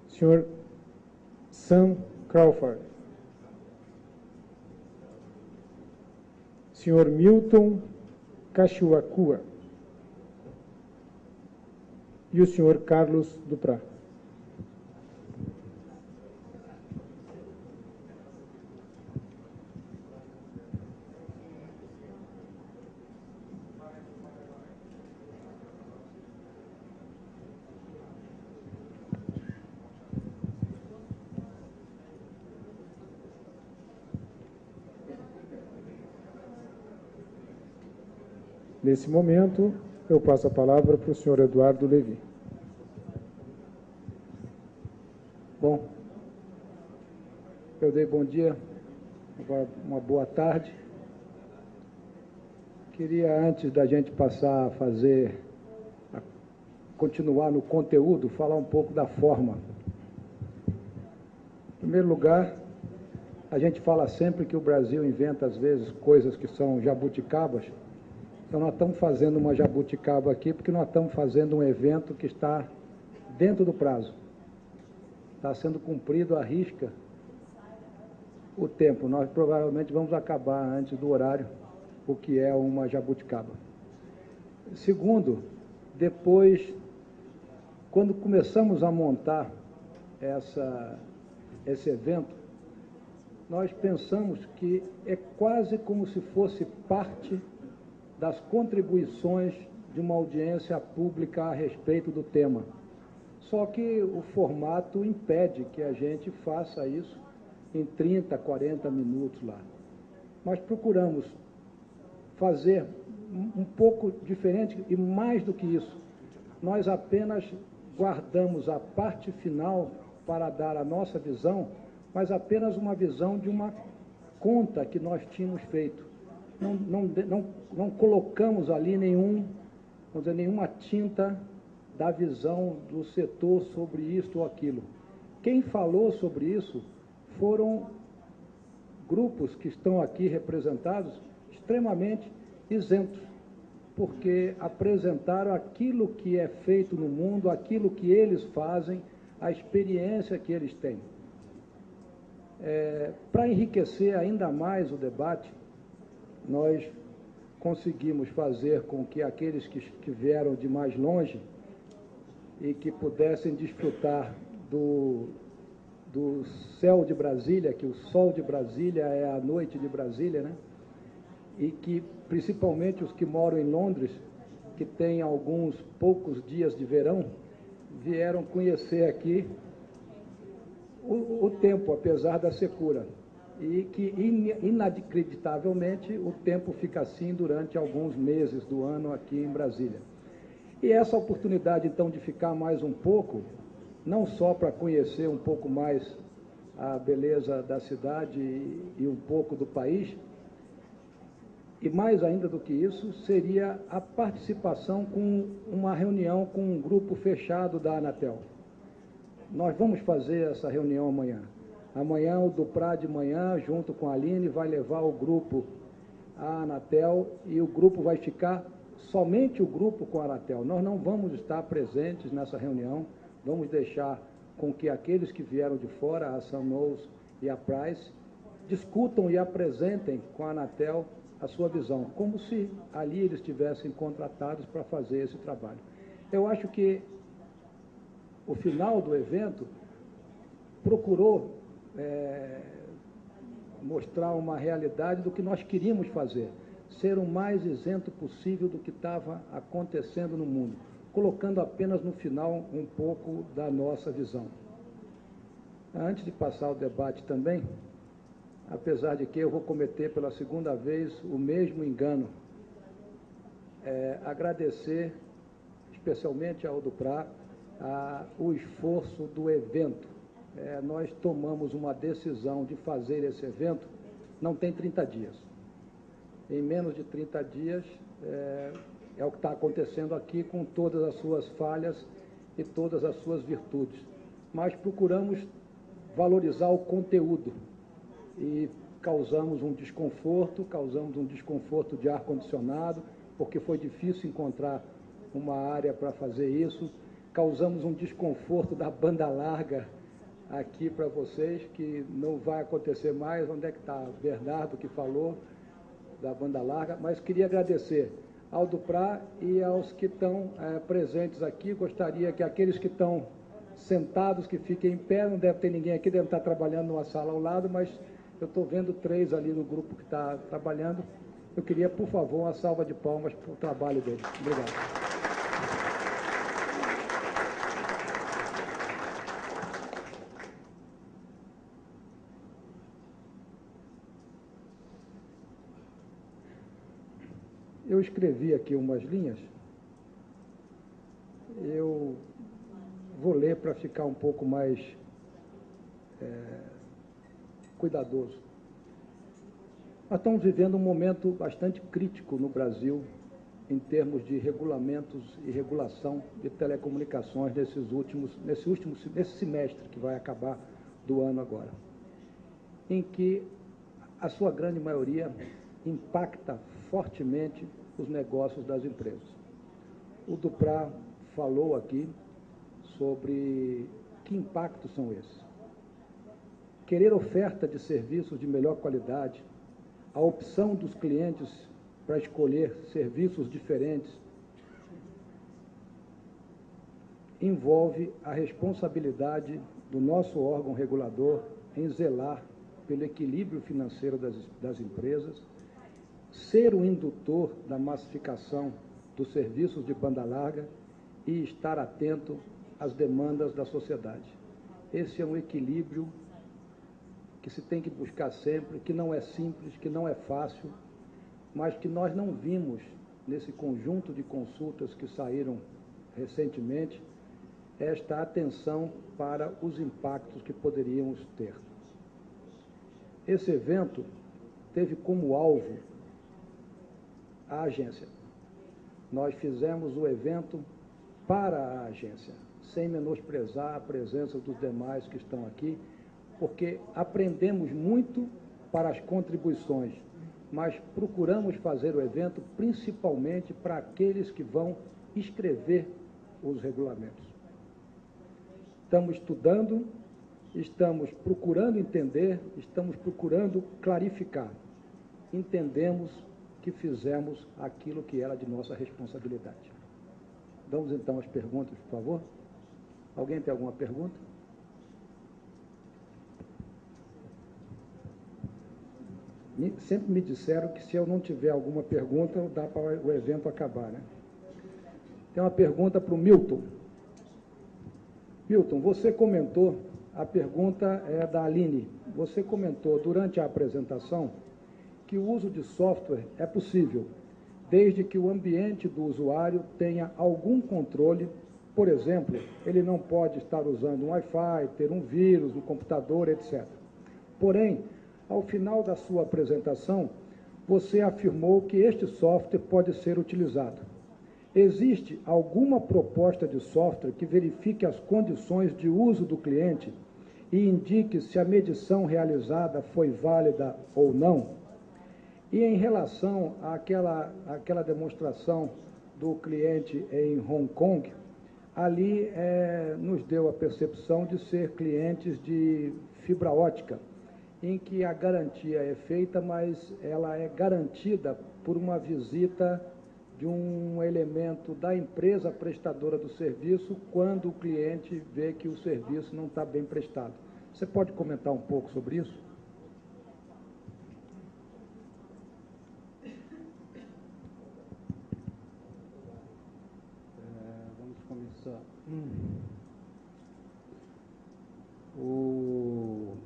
Senhor Sam Crawford. Senhor Milton Cachuacua. E o senhor Carlos Duprá. Nesse momento, eu passo a palavra para o senhor Eduardo Levi. Bom, eu dei bom dia, agora uma boa tarde. Queria, antes da gente passar a continuar no conteúdo, falar um pouco da forma. Em primeiro lugar, a gente fala sempre que o Brasil inventa, às vezes, coisas que são jabuticabas. Então, nós estamos fazendo uma jabuticaba aqui porque nós estamos fazendo um evento que está dentro do prazo. Está sendo cumprido à risca o tempo. Nós provavelmente vamos acabar antes do horário, o que é uma jabuticaba. Segundo, depois, quando começamos a montar esse evento, nós pensamos que é quase como se fosse parte das contribuições de uma audiência pública a respeito do tema. Só que o formato impede que a gente faça isso em 30, 40 minutos lá. Nós procuramos fazer um pouco diferente e mais do que isso. Nós apenas guardamos a parte final para dar a nossa visão, mas apenas uma visão de uma conta que nós tínhamos feito. Não colocamos ali nenhuma tinta da visão do setor sobre isto ou aquilo. Quem falou sobre isso foram grupos que estão aqui representados extremamente isentos, porque apresentaram aquilo que é feito no mundo, aquilo que eles fazem, a experiência que eles têm. Para enriquecer ainda mais o debate, nós conseguimos fazer com que aqueles que vieram de mais longe e que pudessem desfrutar do céu de Brasília, que o sol de Brasília é a noite de Brasília, né? E que, principalmente os que moram em Londres, que têm alguns poucos dias de verão, vieram conhecer aqui o tempo, apesar da secura. E que, inacreditavelmente, o tempo fica assim durante alguns meses do ano aqui em Brasília. E essa oportunidade, então, de ficar mais um pouco, não só para conhecer um pouco mais a beleza da cidade e um pouco do país, e mais ainda do que isso, seria a participação com uma reunião com um grupo fechado da Anatel. Nós vamos fazer essa reunião amanhã. Amanhã o Duprá de manhã, junto com a Aline, vai levar o grupo à Anatel e o grupo vai ficar, somente o grupo com a Anatel. Nós não vamos estar presentes nessa reunião, vamos deixar com que aqueles que vieram de fora, a Sunnows e a Price, discutam e apresentem com a Anatel a sua visão, como se ali eles estivessem contratados para fazer esse trabalho. Eu acho que o final do evento procurou mostrar uma realidade do que nós queríamos fazer, ser o mais isento possível do que estava acontecendo no mundo, colocando apenas no final um pouco da nossa visão. Antes de passar o debate também, apesar de que eu vou cometer pela segunda vez o mesmo engano, agradecer especialmente ao Duprá o esforço do evento. nós tomamos uma decisão de fazer esse evento, não tem 30 dias. Em menos de 30 dias, é o que está acontecendo aqui, com todas as suas falhas e todas as suas virtudes. Mas procuramos valorizar o conteúdo e causamos um desconforto de ar-condicionado, porque foi difícil encontrar uma área para fazer isso. Causamos um desconforto da banda larga aqui para vocês, que não vai acontecer mais. Onde é que está Bernardo, que falou da banda larga? Mas queria agradecer ao Duprá e aos que estão presentes aqui. Gostaria que aqueles que estão sentados, que fiquem em pé, não deve ter ninguém aqui, deve estar trabalhando numa sala ao lado, mas eu estou vendo 3 ali no grupo que está trabalhando. Eu queria, por favor, uma salva de palmas para o trabalho deles. Obrigado. Eu escrevi aqui umas linhas. Eu vou ler para ficar um pouco mais cuidadoso. Nós estamos vivendo um momento bastante crítico no Brasil em termos de regulamentos e regulação de telecomunicações nesse semestre que vai acabar do ano agora, em que a sua grande maioria impacta fortemente os negócios das empresas. O Duprá falou aqui sobre que impactos são esses. Querer oferta de serviços de melhor qualidade, a opção dos clientes para escolher serviços diferentes, envolve a responsabilidade do nosso órgão regulador em zelar pelo equilíbrio financeiro das empresas, ser o indutor da massificação dos serviços de banda larga e estar atento às demandas da sociedade. Esse é um equilíbrio que se tem que buscar sempre, que não é simples, que não é fácil, mas que nós não vimos nesse conjunto de consultas que saíram recentemente, esta atenção para os impactos que poderíamos ter. Esse evento teve como alvo a agência. Nós fizemos o evento para a agência, sem menosprezar a presença dos demais que estão aqui, porque aprendemos muito para as contribuições, mas procuramos fazer o evento principalmente para aqueles que vão escrever os regulamentos. Estamos estudando, estamos procurando entender, estamos procurando clarificar. Entendemos que fizemos aquilo que era de nossa responsabilidade. Vamos então às perguntas, por favor. Alguém tem alguma pergunta? Sempre me disseram que se eu não tiver alguma pergunta, dá para o evento acabar, né? Tem uma pergunta para o Milton. Milton, você comentou, a pergunta é da Aline, você comentou durante a apresentação que o uso de software é possível, desde que o ambiente do usuário tenha algum controle. Por exemplo, ele não pode estar usando um Wi-Fi, ter um vírus no computador, etc. Porém, ao final da sua apresentação, você afirmou que este software pode ser utilizado. Existe alguma proposta de software que verifique as condições de uso do cliente e indique se a medição realizada foi válida ou não? E em relação àquela demonstração do cliente em Hong Kong, ali nos deu a percepção de ser clientes de fibra ótica, em que a garantia é feita, mas ela é garantida por uma visita de um elemento da empresa prestadora do serviço quando o cliente vê que o serviço não está bem prestado. Você pode comentar um pouco sobre isso? Vamos começar. O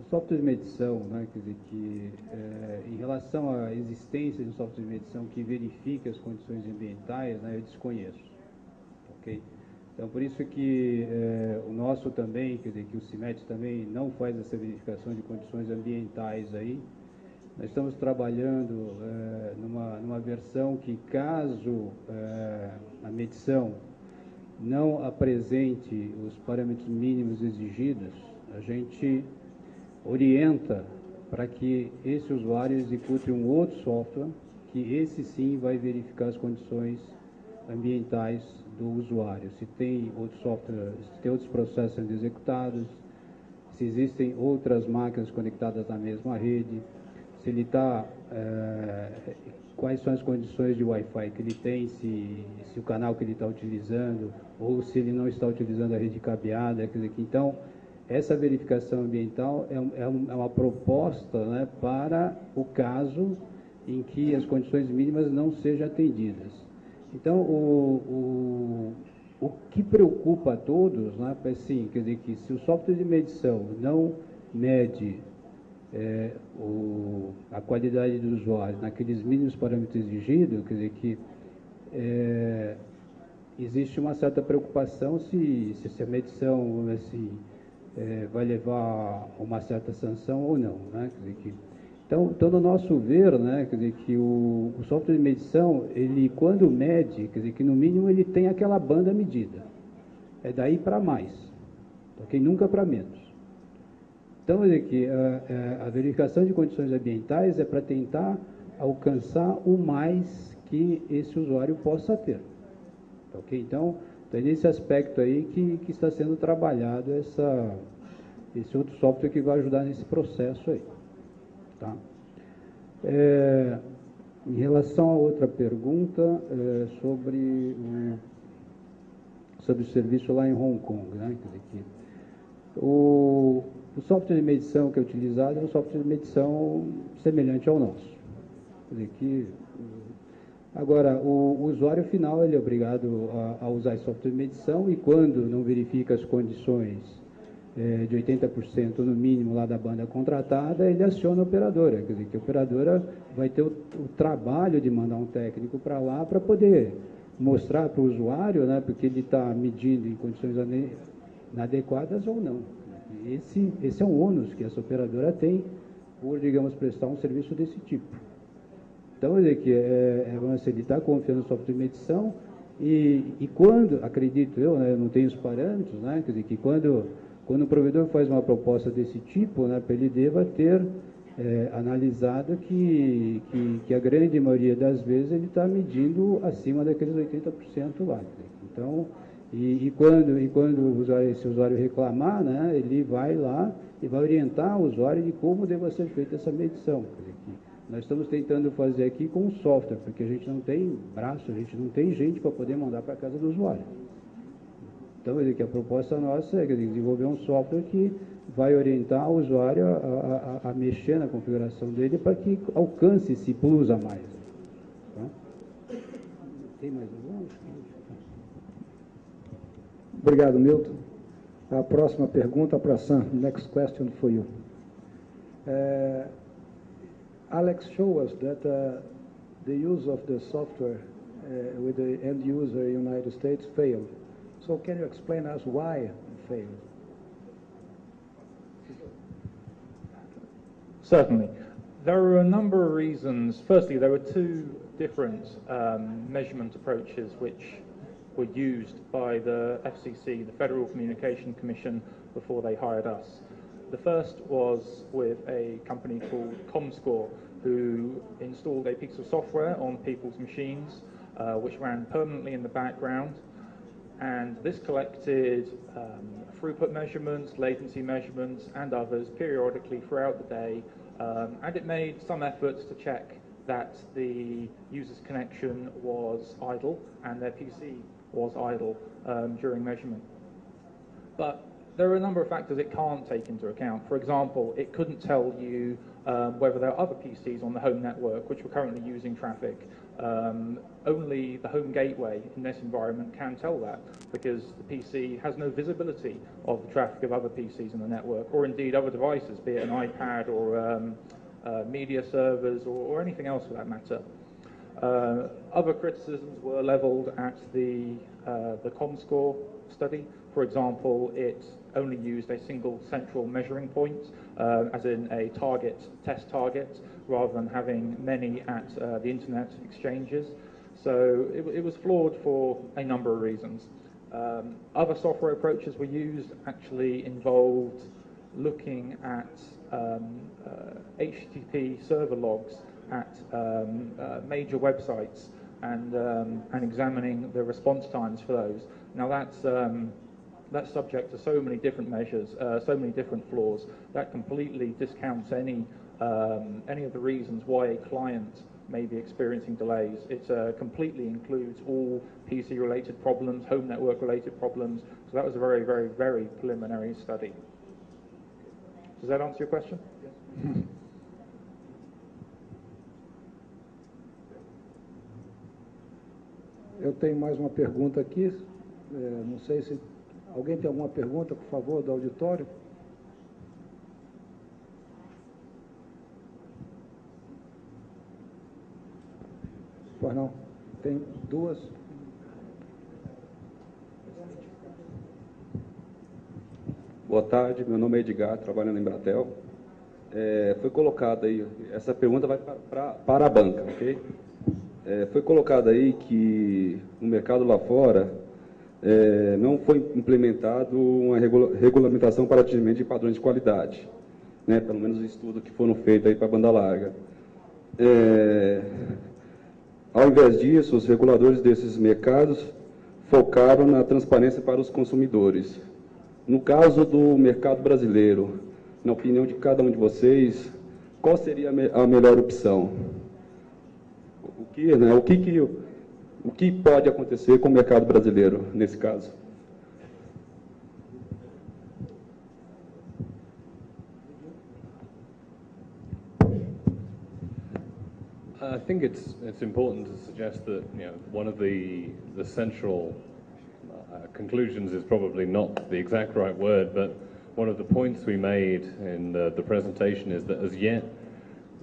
software de medição, né, quer dizer que em relação à existência de um software de medição que verifique as condições ambientais, né, eu desconheço, ok? Então, por isso que o nosso também, quer dizer, que o CIMET também não faz essa verificação de condições ambientais aí. Nós estamos trabalhando numa versão que, caso a medição não apresente os parâmetros mínimos exigidos, a gente orienta para que esse usuário execute um outro software, que esse sim vai verificar as condições ambientais do usuário. Se tem outro software, se tem outros processos sendo executados, se existem outras máquinas conectadas na mesma rede, se ele está, quais são as condições de Wi-Fi que ele tem, se o canal que ele está utilizando, ou se ele não está utilizando a rede cabeada. Quer dizer, então, essa verificação ambiental é uma proposta, né, para o caso em que as condições mínimas não sejam atendidas. Então, o que preocupa a todos, né, é assim, quer dizer, que se o software de medição não mede a qualidade do usuário naqueles mínimos parâmetros exigidos, quer dizer que existe uma certa preocupação se a medição assim, vai levar a uma certa sanção ou não, né? Quer dizer que, então, no nosso ver, né, quer dizer que o software de medição, ele quando mede, quer dizer que no mínimo ele tem aquela banda medida, é daí para mais, ok? Nunca para menos. Então, quer dizer que a verificação de condições ambientais é para tentar alcançar o mais que esse usuário possa ter. Ok? Então é nesse aspecto aí que está sendo trabalhado esse outro software que vai ajudar nesse processo aí. Tá? Em relação a outra pergunta, sobre o serviço lá em Hong Kong, né? Quer dizer que o software de medição que é utilizado é um software de medição semelhante ao nosso. Quer dizer que, agora, o usuário final ele é obrigado a usar esse software de medição, e quando não verifica as condições de 80% no mínimo lá da banda contratada, ele aciona a operadora. Quer dizer que a operadora vai ter o trabalho de mandar um técnico para lá para poder mostrar para o usuário, né, porque ele está medindo em condições inadequadas ou não. Esse é um ônus que essa operadora tem por, digamos, prestar um serviço desse tipo. Então, quer dizer que ele está confiando no software de medição e quando, acredito eu, né, eu não tenho os parâmetros, né, quer dizer que quando o provedor faz uma proposta desse tipo, né, ele deva ter analisado que a grande maioria das vezes ele está medindo acima daqueles 80% lá. Então, quando esse usuário reclamar, né, ele vai lá e vai orientar o usuário de como deva ser feita essa medição. Quer dizer, que nós estamos tentando fazer aqui com o software, porque a gente não tem braço, a gente não tem gente para poder mandar para a casa do usuário. Então, quer dizer, que a proposta nossa é desenvolver um software que vai orientar o usuário a mexer na configuração dele para que alcance esse plus a mais. Tá? Tem mais algum? Obrigado, Milton. A próxima pergunta para Sam. Next question for you. Alex showed us that the use of the software with the end user in the United States failed. So can you explain us why it failed? Certainly. There are a number of reasons. Firstly, there were two different measurement approaches which were used by the FCC, the Federal Communication Commission, before they hired us. The first was with a company called ComScore, who installed a piece of software on people's machines, which ran permanently in the background, and this collected throughput measurements, latency measurements, and others periodically throughout the day, and it made some efforts to check that the user's connection was idle and their PC was idle during measurement. But there are a number of factors it can't take into account. For example, it couldn't tell you whether there are other PCs on the home network which were currently using traffic. Only the home gateway in this environment can tell that, because the PC has no visibility of the traffic of other PCs in the network, or indeed other devices, be it an iPad or media servers or anything else for that matter. Other criticisms were levelled at the ComScore study. For example, it only used a single central measuring point, as in a test target, rather than having many at the internet exchanges. So it was flawed for a number of reasons. Other software approaches we used actually involved looking at HTTP server logs at major websites and examining the response times for those. Now that's subject to so many different measures, so many different flaws, that completely discounts any of the reasons why a client may be experiencing delays. It completely includes all PC-related problems, home network-related problems. So that was a very, very, very preliminary study. Does that answer your question? Yes. Eu tenho mais uma pergunta aqui. Não sei se alguém tem alguma pergunta, por favor, do auditório. Pois não. Tem duas. Boa tarde, meu nome é Edgar, trabalho na Embratel. Foi colocado aí, essa pergunta vai para a banca, ok? Foi colocado aí que no mercado lá fora não foi implementado uma regulamentação para atingimento de padrões de qualidade, né? Pelo menos os estudos que foram feitos aí para a banda larga. Ao invés disso, os reguladores desses mercados focaram na transparência para os consumidores. No caso do mercado brasileiro, na opinião de cada um de vocês, qual seria a melhor opção? O que pode acontecer com o mercado brasileiro nesse caso? I think it's important to suggest that one of the central conclusions is probably not the exact right word, but one of the points we made in the presentation is that as yet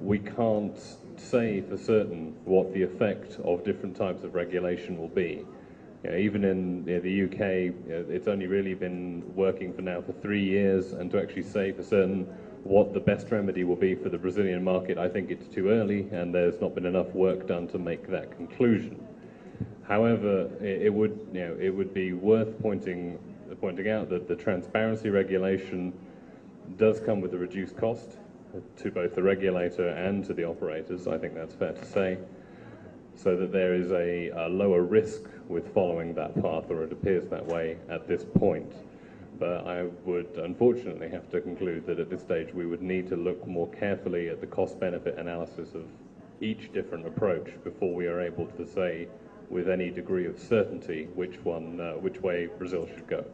we can't say for certain what the effect of different types of regulation will be. Even in the UK, it's only really been working for now for 3 years, and to actually say for certain what the best remedy will be for the Brazilian market, I think it's too early, and there's not been enough work done to make that conclusion. However, it would be worth pointing out that the transparency regulation does come with a reduced cost to both the regulator and to the operators. I think that's fair to say, so that there is a lower risk with following that path, or it appears that way at this point. But I would unfortunately have to conclude that at this stage we would need to look more carefully at the cost-benefit analysis of each different approach before we are able to say with any degree of certainty which way Brazil should go.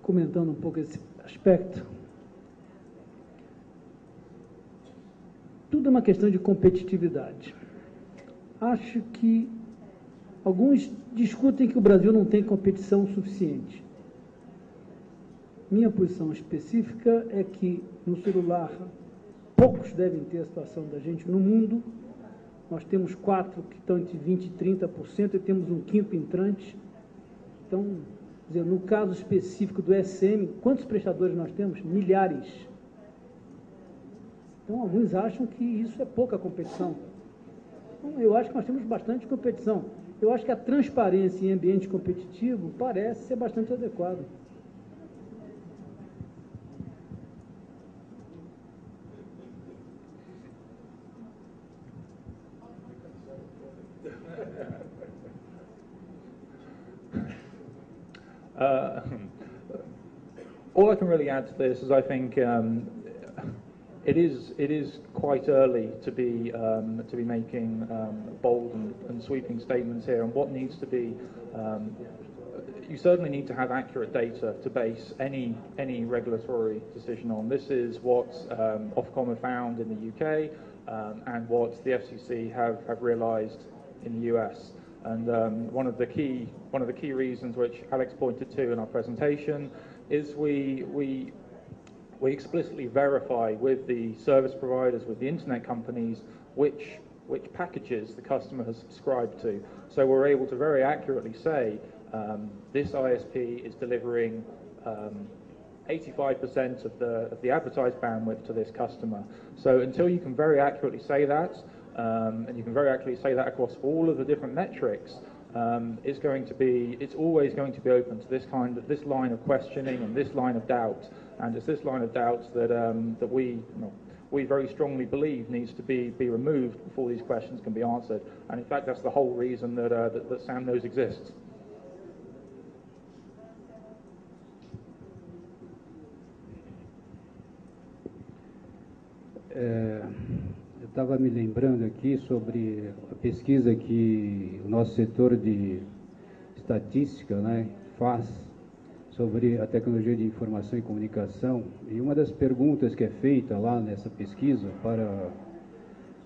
Comentando pouco esse aspecto, tudo é uma questão de competitividade. Acho que alguns discutem que o Brasil não tem competição suficiente. Minha posição específica é que no celular poucos devem ter a situação da gente no mundo. Nós temos 4 que estão entre 20% e 30% e temos um quinto entrante. Então, quer dizer, no caso específico do SM, quantos prestadores nós temos? Milhares. Então, alguns acham que isso é pouca competição. Então, eu acho que nós temos bastante competição. Eu acho que a transparência em ambiente competitivo parece ser bastante adequada. All I can really add to this is I think it is quite early to be making bold and sweeping statements here. And what needs to be, you certainly need to have accurate data to base any regulatory decision on. This is what Ofcom have found in the UK and what the FCC have realised in the US. And one of the key reasons which Alex pointed to in our presentation is we we explicitly verify with the service providers, with the internet companies, which packages the customer has subscribed to. So we're able to very accurately say this ISP is delivering 85% of the advertised bandwidth to this customer. So until you can very accurately say that, and you can very accurately say that across all of the different metrics, it's always going to be open to this line of questioning and this line of doubt. And it's this line of doubt that we very strongly believe needs to be removed before these questions can be answered. And in fact, that's the whole reason that SamKnows exists. Eu estava me lembrando aqui sobre a pesquisa que o nosso setor de estatística, né, faz sobre a tecnologia de informação e comunicação, e uma das perguntas que é feita lá nessa pesquisa para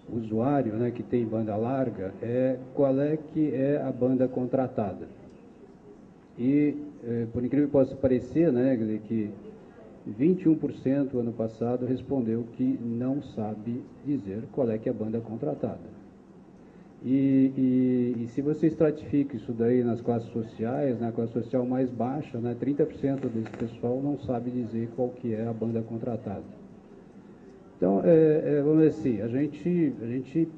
o usuário, né, que tem banda larga é qual é que é a banda contratada. E, por incrível que possa parecer, né, que 21% ano passado respondeu que não sabe dizer qual é que é a banda contratada. E se você estratifica isso daí nas classes sociais, na classe social mais baixa, né, 30% desse pessoal não sabe dizer qual que é a banda contratada. Então, vamos dizer assim, a gente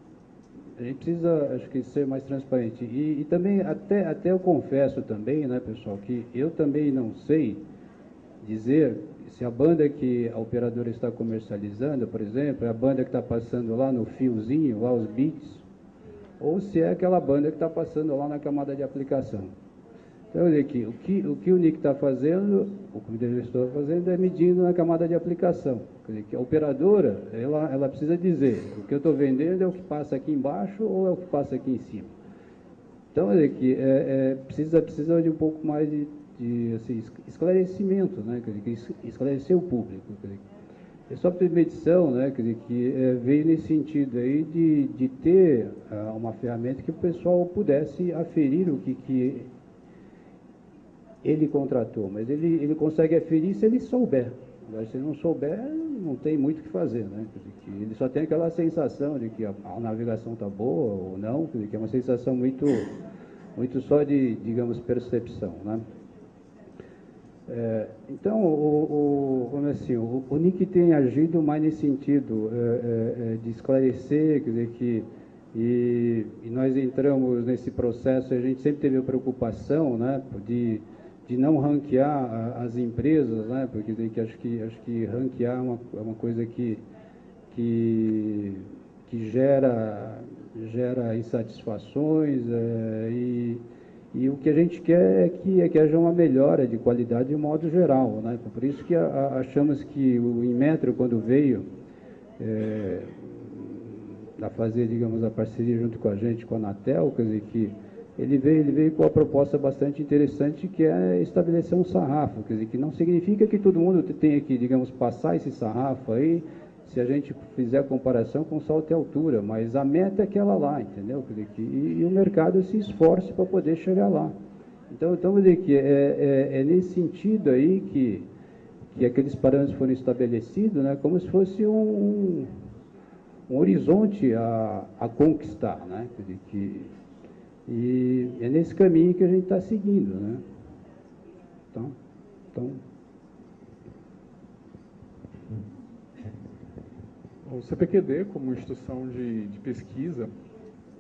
precisa, acho que, ser mais transparente. E também, até eu confesso também, né, pessoal, que eu também não sei dizer se a banda que a operadora está comercializando, por exemplo, é a banda que está passando lá no fiozinho, lá os bits, ou se é aquela banda que está passando lá na camada de aplicação. Então, olha aqui, o que o NIC está fazendo, o Comitê Gestor está fazendo, é medindo na camada de aplicação. Quer dizer, que a operadora, ela precisa dizer, o que eu estou vendendo é o que passa aqui embaixo ou é o que passa aqui em cima. Então, olha aqui, precisa de um pouco mais de assim, esclarecimento, né? Quer dizer, esclarecer o público. Quer dizer, é só para medição, né? Quer dizer, que veio nesse sentido aí de ter uma ferramenta que o pessoal pudesse aferir o que ele contratou, mas ele consegue aferir se ele souber. Mas se ele não souber, não tem muito o que fazer, né? Quer dizer, que ele só tem aquela sensação de que a navegação está boa ou não, quer dizer, que é uma sensação muito só de, digamos, percepção, né? Então, o NIC tem agido mais nesse sentido de esclarecer, quer dizer, e nós entramos nesse processo, a gente sempre teve a preocupação, né, de não ranquear as empresas, né, porque acho que ranquear é uma coisa que gera insatisfações e o que a gente quer é que haja uma melhora de qualidade de modo geral, né? Por isso que achamos que o Inmetro, quando veio a fazer, digamos, a parceria junto com a gente, com a Anatel, quer dizer, que ele veio com uma proposta bastante interessante, que é estabelecer um sarrafo, quer dizer, que não significa que todo mundo tenha que, digamos, passar esse sarrafo aí, se a gente fizer a comparação com salto e altura, mas a meta é aquela lá, entendeu? E o mercado se esforce para poder chegar lá. Então vou dizer que é nesse sentido aí que aqueles parâmetros foram estabelecidos, né, como se fosse um horizonte a conquistar, né? Quer dizer, e é nesse caminho que a gente está seguindo, né? Então o CPQD, como instituição de pesquisa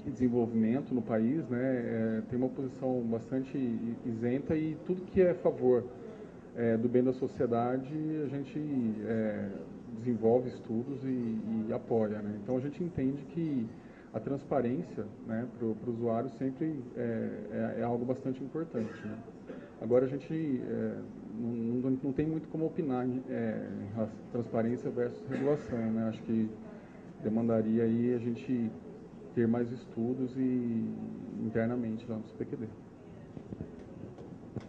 e desenvolvimento no país, né, tem uma posição bastante isenta e tudo que é a favor do bem da sociedade, a gente desenvolve estudos e apoia, né? Então, a gente entende que a transparência, né, para o usuário sempre é algo bastante importante, né? Agora, a gente não tem muito como opinar em transparência versus regulação, né? Acho que demandaria aí a gente ter mais estudos internamente lá no CPQD.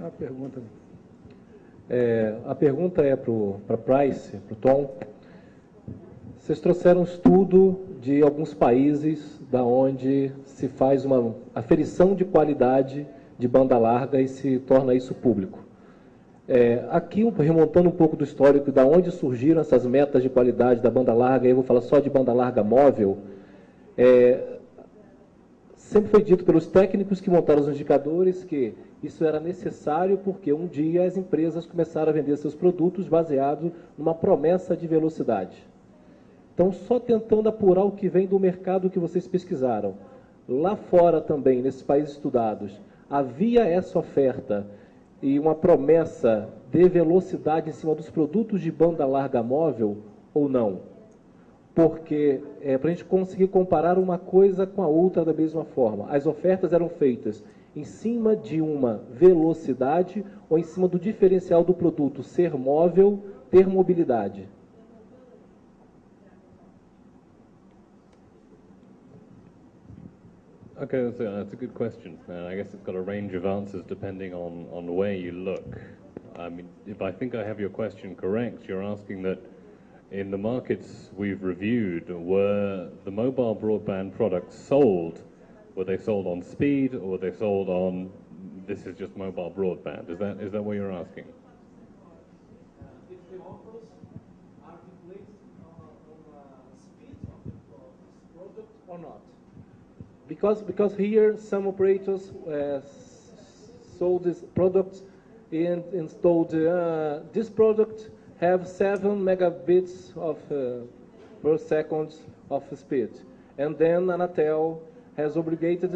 A pergunta. A pergunta é para Price, para o Tom. Vocês trouxeram um estudo de alguns países da onde se faz uma aferição de qualidade de banda larga e se torna isso público. Aqui, remontando um pouco do histórico, da onde surgiram essas metas de qualidade da banda larga, eu vou falar só de banda larga móvel, sempre foi dito pelos técnicos que montaram os indicadores que isso era necessário porque um dia as empresas começaram a vender seus produtos baseados numa promessa de velocidade. Então, só tentando apurar o que vem do mercado que vocês pesquisaram. Lá fora também, nesses países estudados, havia essa oferta e uma promessa de velocidade em cima dos produtos de banda larga móvel ou não? Porque, para a gente conseguir comparar uma coisa com a outra da mesma forma, as ofertas eram feitas em cima de uma velocidade ou em cima do diferencial do produto ser móvel, ter mobilidade? Okay, that's a good question. I guess it's got a range of answers depending on where you look. I mean, if I think I have your question correct, you're asking that in the markets we've reviewed, were the mobile broadband products sold? Were they sold on speed, or were they sold on this is just mobile broadband? Is that what you're asking? If the offers are placed on speed of the product or not? Because here some operators sold this product and installed this product have 7 megabits of per second of speed, and then Anatel has obligated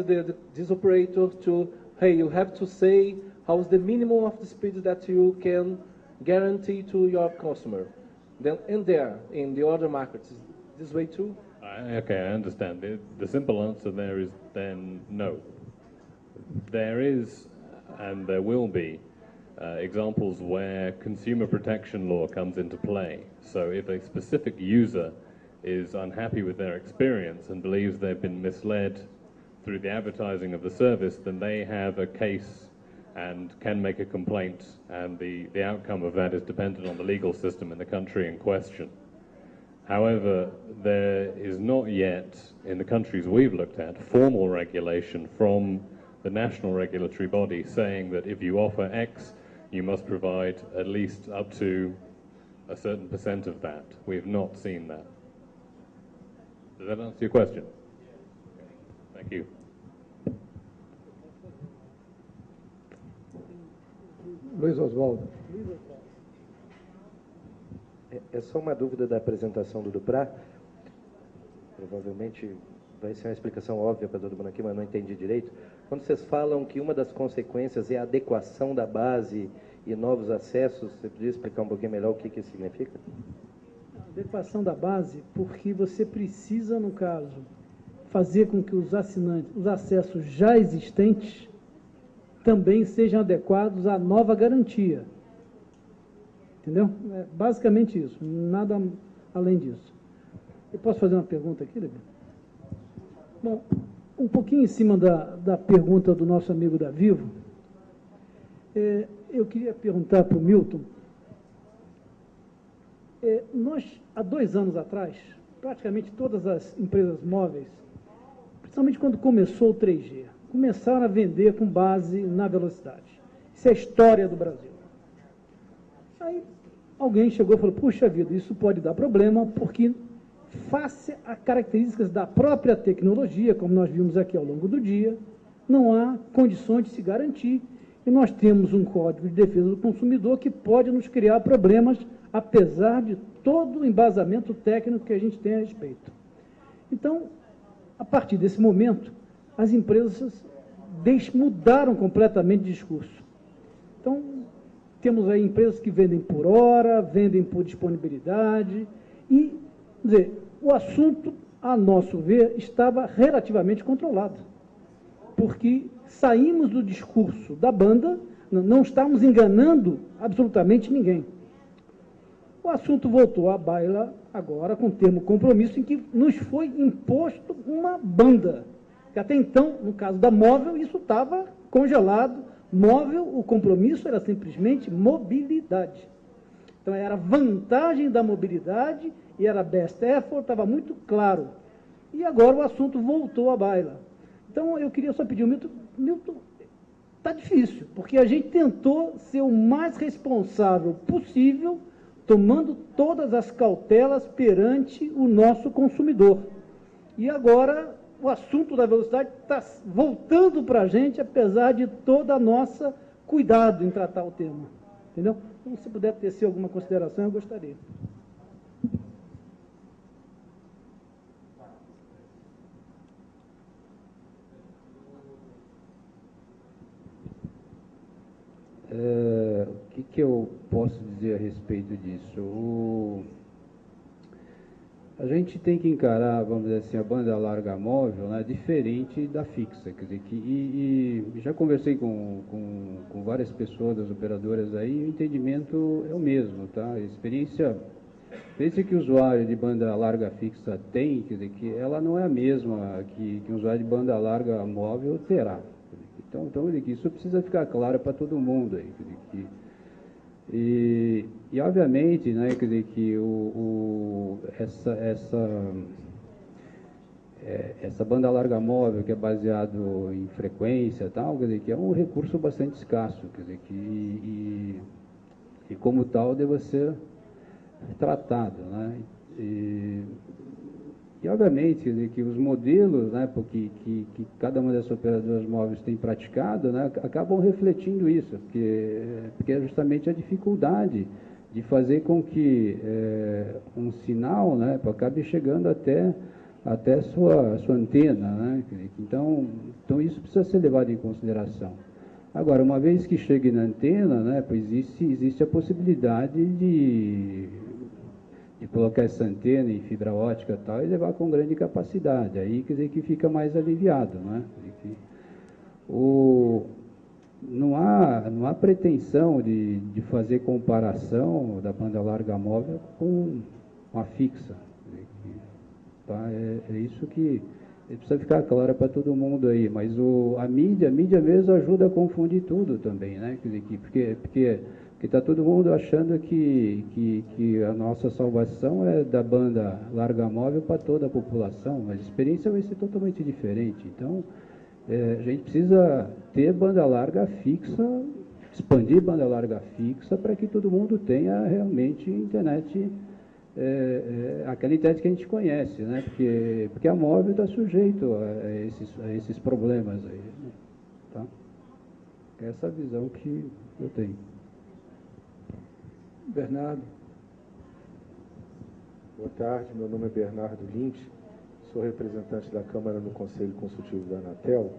this operator to, hey, you have to say how's the minimum of the speed that you can guarantee to your customer. Then in the other markets, this way too. Okay, I understand. The simple answer there is then no. There is, and there will be, examples where consumer protection law comes into play. So if a specific user is unhappy with their experience and believes they've been misled through the advertising of the service, then they have a case and can make a complaint, and the outcome of that is dependent on the legal system in the country in question. However, there is not yet, in the countries we've looked at, formal regulation from the national regulatory body saying that if you offer X, you must provide at least up to a certain % of that. We have not seen that. Does that answer your question? Thank you. Luiz Oswaldo. É só uma dúvida da apresentação do Duprá. Provavelmente vai ser uma explicação óbvia para todo mundo aqui, mas não entendi direito. Quando vocês falam que uma das consequências é a adequação da base e novos acessos, você podia explicar um pouquinho melhor o que isso significa? Adequação da base, porque você precisa, no caso, fazer com que os assinantes, os acessos já existentes, também sejam adequados à nova garantia. Entendeu? É basicamente isso, nada além disso. Eu posso fazer uma pergunta aqui, Levi? Bom, um pouquinho em cima da pergunta do nosso amigo da Vivo, eu queria perguntar para o Milton, nós, há 2 anos atrás, praticamente todas as empresas móveis, principalmente quando começou o 3G, começaram a vender com base na velocidade. Isso é a história do Brasil. Aí alguém chegou e falou, puxa vida, isso pode dar problema, porque face a características da própria tecnologia, como nós vimos aqui ao longo do dia, não há condições de se garantir, e nós temos um Código de Defesa do Consumidor que pode nos criar problemas, apesar de todo o embasamento técnico que a gente tem a respeito. Então, a partir desse momento, as empresas mudaram completamente de discurso. Então, temos aí empresas que vendem por hora, vendem por disponibilidade, e, quer dizer, o assunto, a nosso ver, estava relativamente controlado, porque saímos do discurso da banda, não estávamos enganando absolutamente ninguém. O assunto voltou à baila agora com o termo compromisso, em que nos foi imposto uma banda, que até então, no caso da móvel, isso estava congelado. Móvel, o compromisso era simplesmente mobilidade. Então, era vantagem da mobilidade e era best effort, estava muito claro. E agora o assunto voltou à baila. Então, eu queria só pedir ao Milton, está difícil, porque a gente tentou ser o mais responsável possível, tomando todas as cautelas perante o nosso consumidor. E agora o assunto da velocidade está voltando para a gente, apesar de toda a nossa cuidado em tratar o tema. Entendeu? Então, se puder tecer alguma consideração, eu gostaria. O que eu posso dizer a respeito disso? A gente tem que encarar, vamos dizer assim, a banda larga móvel, né, diferente da fixa. Quer dizer, e já conversei com várias pessoas das operadoras aí, e o entendimento é o mesmo, tá? A experiência que o usuário de banda larga fixa tem, quer dizer, que ela não é a mesma que o usuário de banda larga móvel terá. Então isso precisa ficar claro para todo mundo aí, quer dizer, e obviamente, né, quer dizer, que essa banda larga móvel que é baseado em frequência, tal, quer dizer, que é um recurso bastante escasso, quer dizer, e como tal deve ser tratado, né? E obviamente, quer dizer, que os modelos, né, que cada uma dessas operadoras móveis tem praticado, né, acabam refletindo isso, porque é justamente a dificuldade de fazer com que um sinal, né, acabe chegando até sua antena, né? Então isso precisa ser levado em consideração. Agora, uma vez que chegue na antena, né, existe a possibilidade de colocar essa antena em fibra ótica e tal, e levar com grande capacidade. Aí, quer dizer, que fica mais aliviado, né? Não há pretensão de fazer comparação da banda larga móvel com a fixa. Tá? É isso que precisa ficar claro para todo mundo aí. Mas a mídia mesmo ajuda a confundir tudo também, né? Quer dizer, porque está todo mundo achando que a nossa salvação é da banda larga móvel para toda a população, mas a experiência vai ser totalmente diferente. Então, a gente precisa ter banda larga fixa, expandir banda larga fixa para que todo mundo tenha realmente internet, aquela internet que a gente conhece, né? Porque a móvel está sujeito a esses problemas aí. Tá? Essa é a visão que eu tenho. Bernardo. Boa tarde, meu nome é Bernardo Lynch, sou representante da Câmara no Conselho Consultivo da Anatel.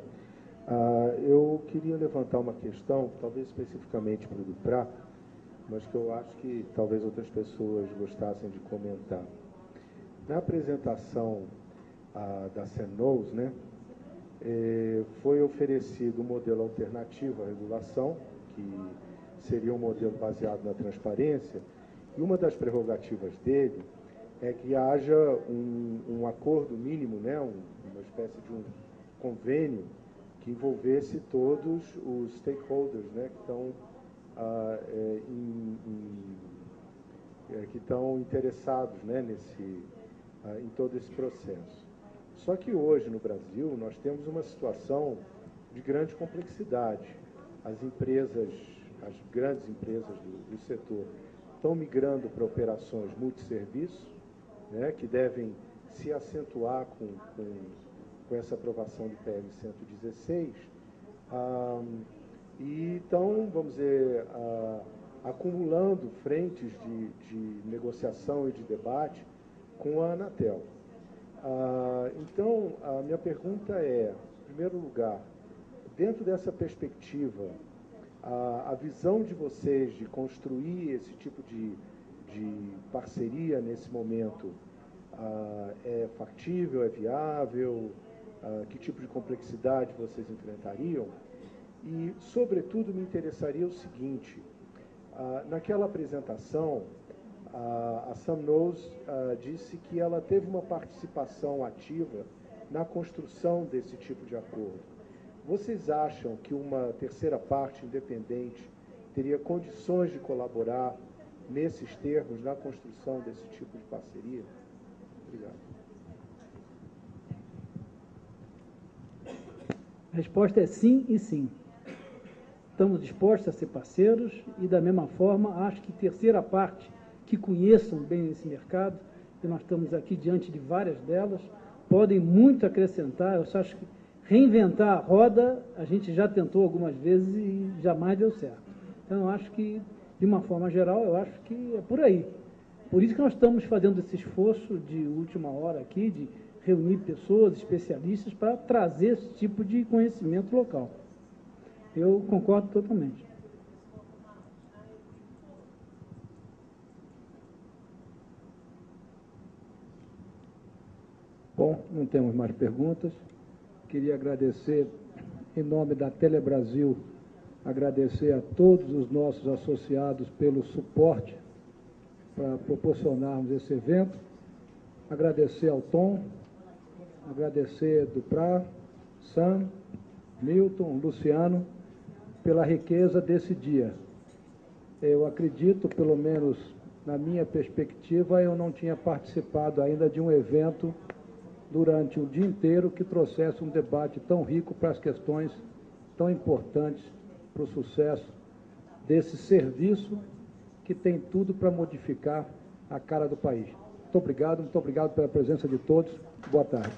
Eu queria levantar uma questão, talvez especificamente para o Duprá, mas que eu acho que talvez outras pessoas gostassem de comentar. Na apresentação da CENOS, né, foi oferecido um modelo alternativo à regulação, que seria um modelo baseado na transparência, e uma das prerrogativas dele é que haja um acordo mínimo, né, uma espécie de um convênio que envolvesse todos os stakeholders, né, que estão interessados, né, em todo esse processo. Só que hoje, no Brasil, nós temos uma situação de grande complexidade. As grandes empresas do setor estão migrando para operações multisserviço, né, que devem se acentuar com essa aprovação do PL 116, e estão, vamos dizer, acumulando frentes de negociação e de debate com a Anatel. Então, a minha pergunta é, em primeiro lugar, dentro dessa perspectiva, a visão de vocês de construir esse tipo de parceria nesse momento é factível, é viável? Que tipo de complexidade vocês enfrentariam? E, sobretudo, me interessaria o seguinte, naquela apresentação, a SAMNOS disse que ela teve uma participação ativa na construção desse tipo de acordo. Vocês acham que uma terceira parte independente teria condições de colaborar nesses termos, na construção desse tipo de parceria? Obrigado. A resposta é sim e sim. estamos dispostos a ser parceiros e, da mesma forma, acho que terceira parte que conheçam bem esse mercado, e nós estamos aqui diante de várias delas, podem muito acrescentar. Eu só acho que reinventar a roda, a gente já tentou algumas vezes e jamais deu certo. Então, eu acho que, de uma forma geral, eu acho que é por aí. Por isso que nós estamos fazendo esse esforço de última hora aqui, de reunir pessoas, especialistas, para trazer esse tipo de conhecimento local. Eu concordo totalmente. Bom, não temos mais perguntas. Queria agradecer, em nome da Telebrasil, agradecer a todos os nossos associados pelo suporte para proporcionarmos esse evento. Agradecer ao Tom, agradecer Duprá, Sam, Milton, Luciano, pela riqueza desse dia. Eu acredito, pelo menos na minha perspectiva, eu não tinha participado ainda de um evento durante o dia inteiro que trouxesse um debate tão rico para as questões tão importantes para o sucesso desse serviço que tem tudo para modificar a cara do país. Muito obrigado pela presença de todos. Boa tarde.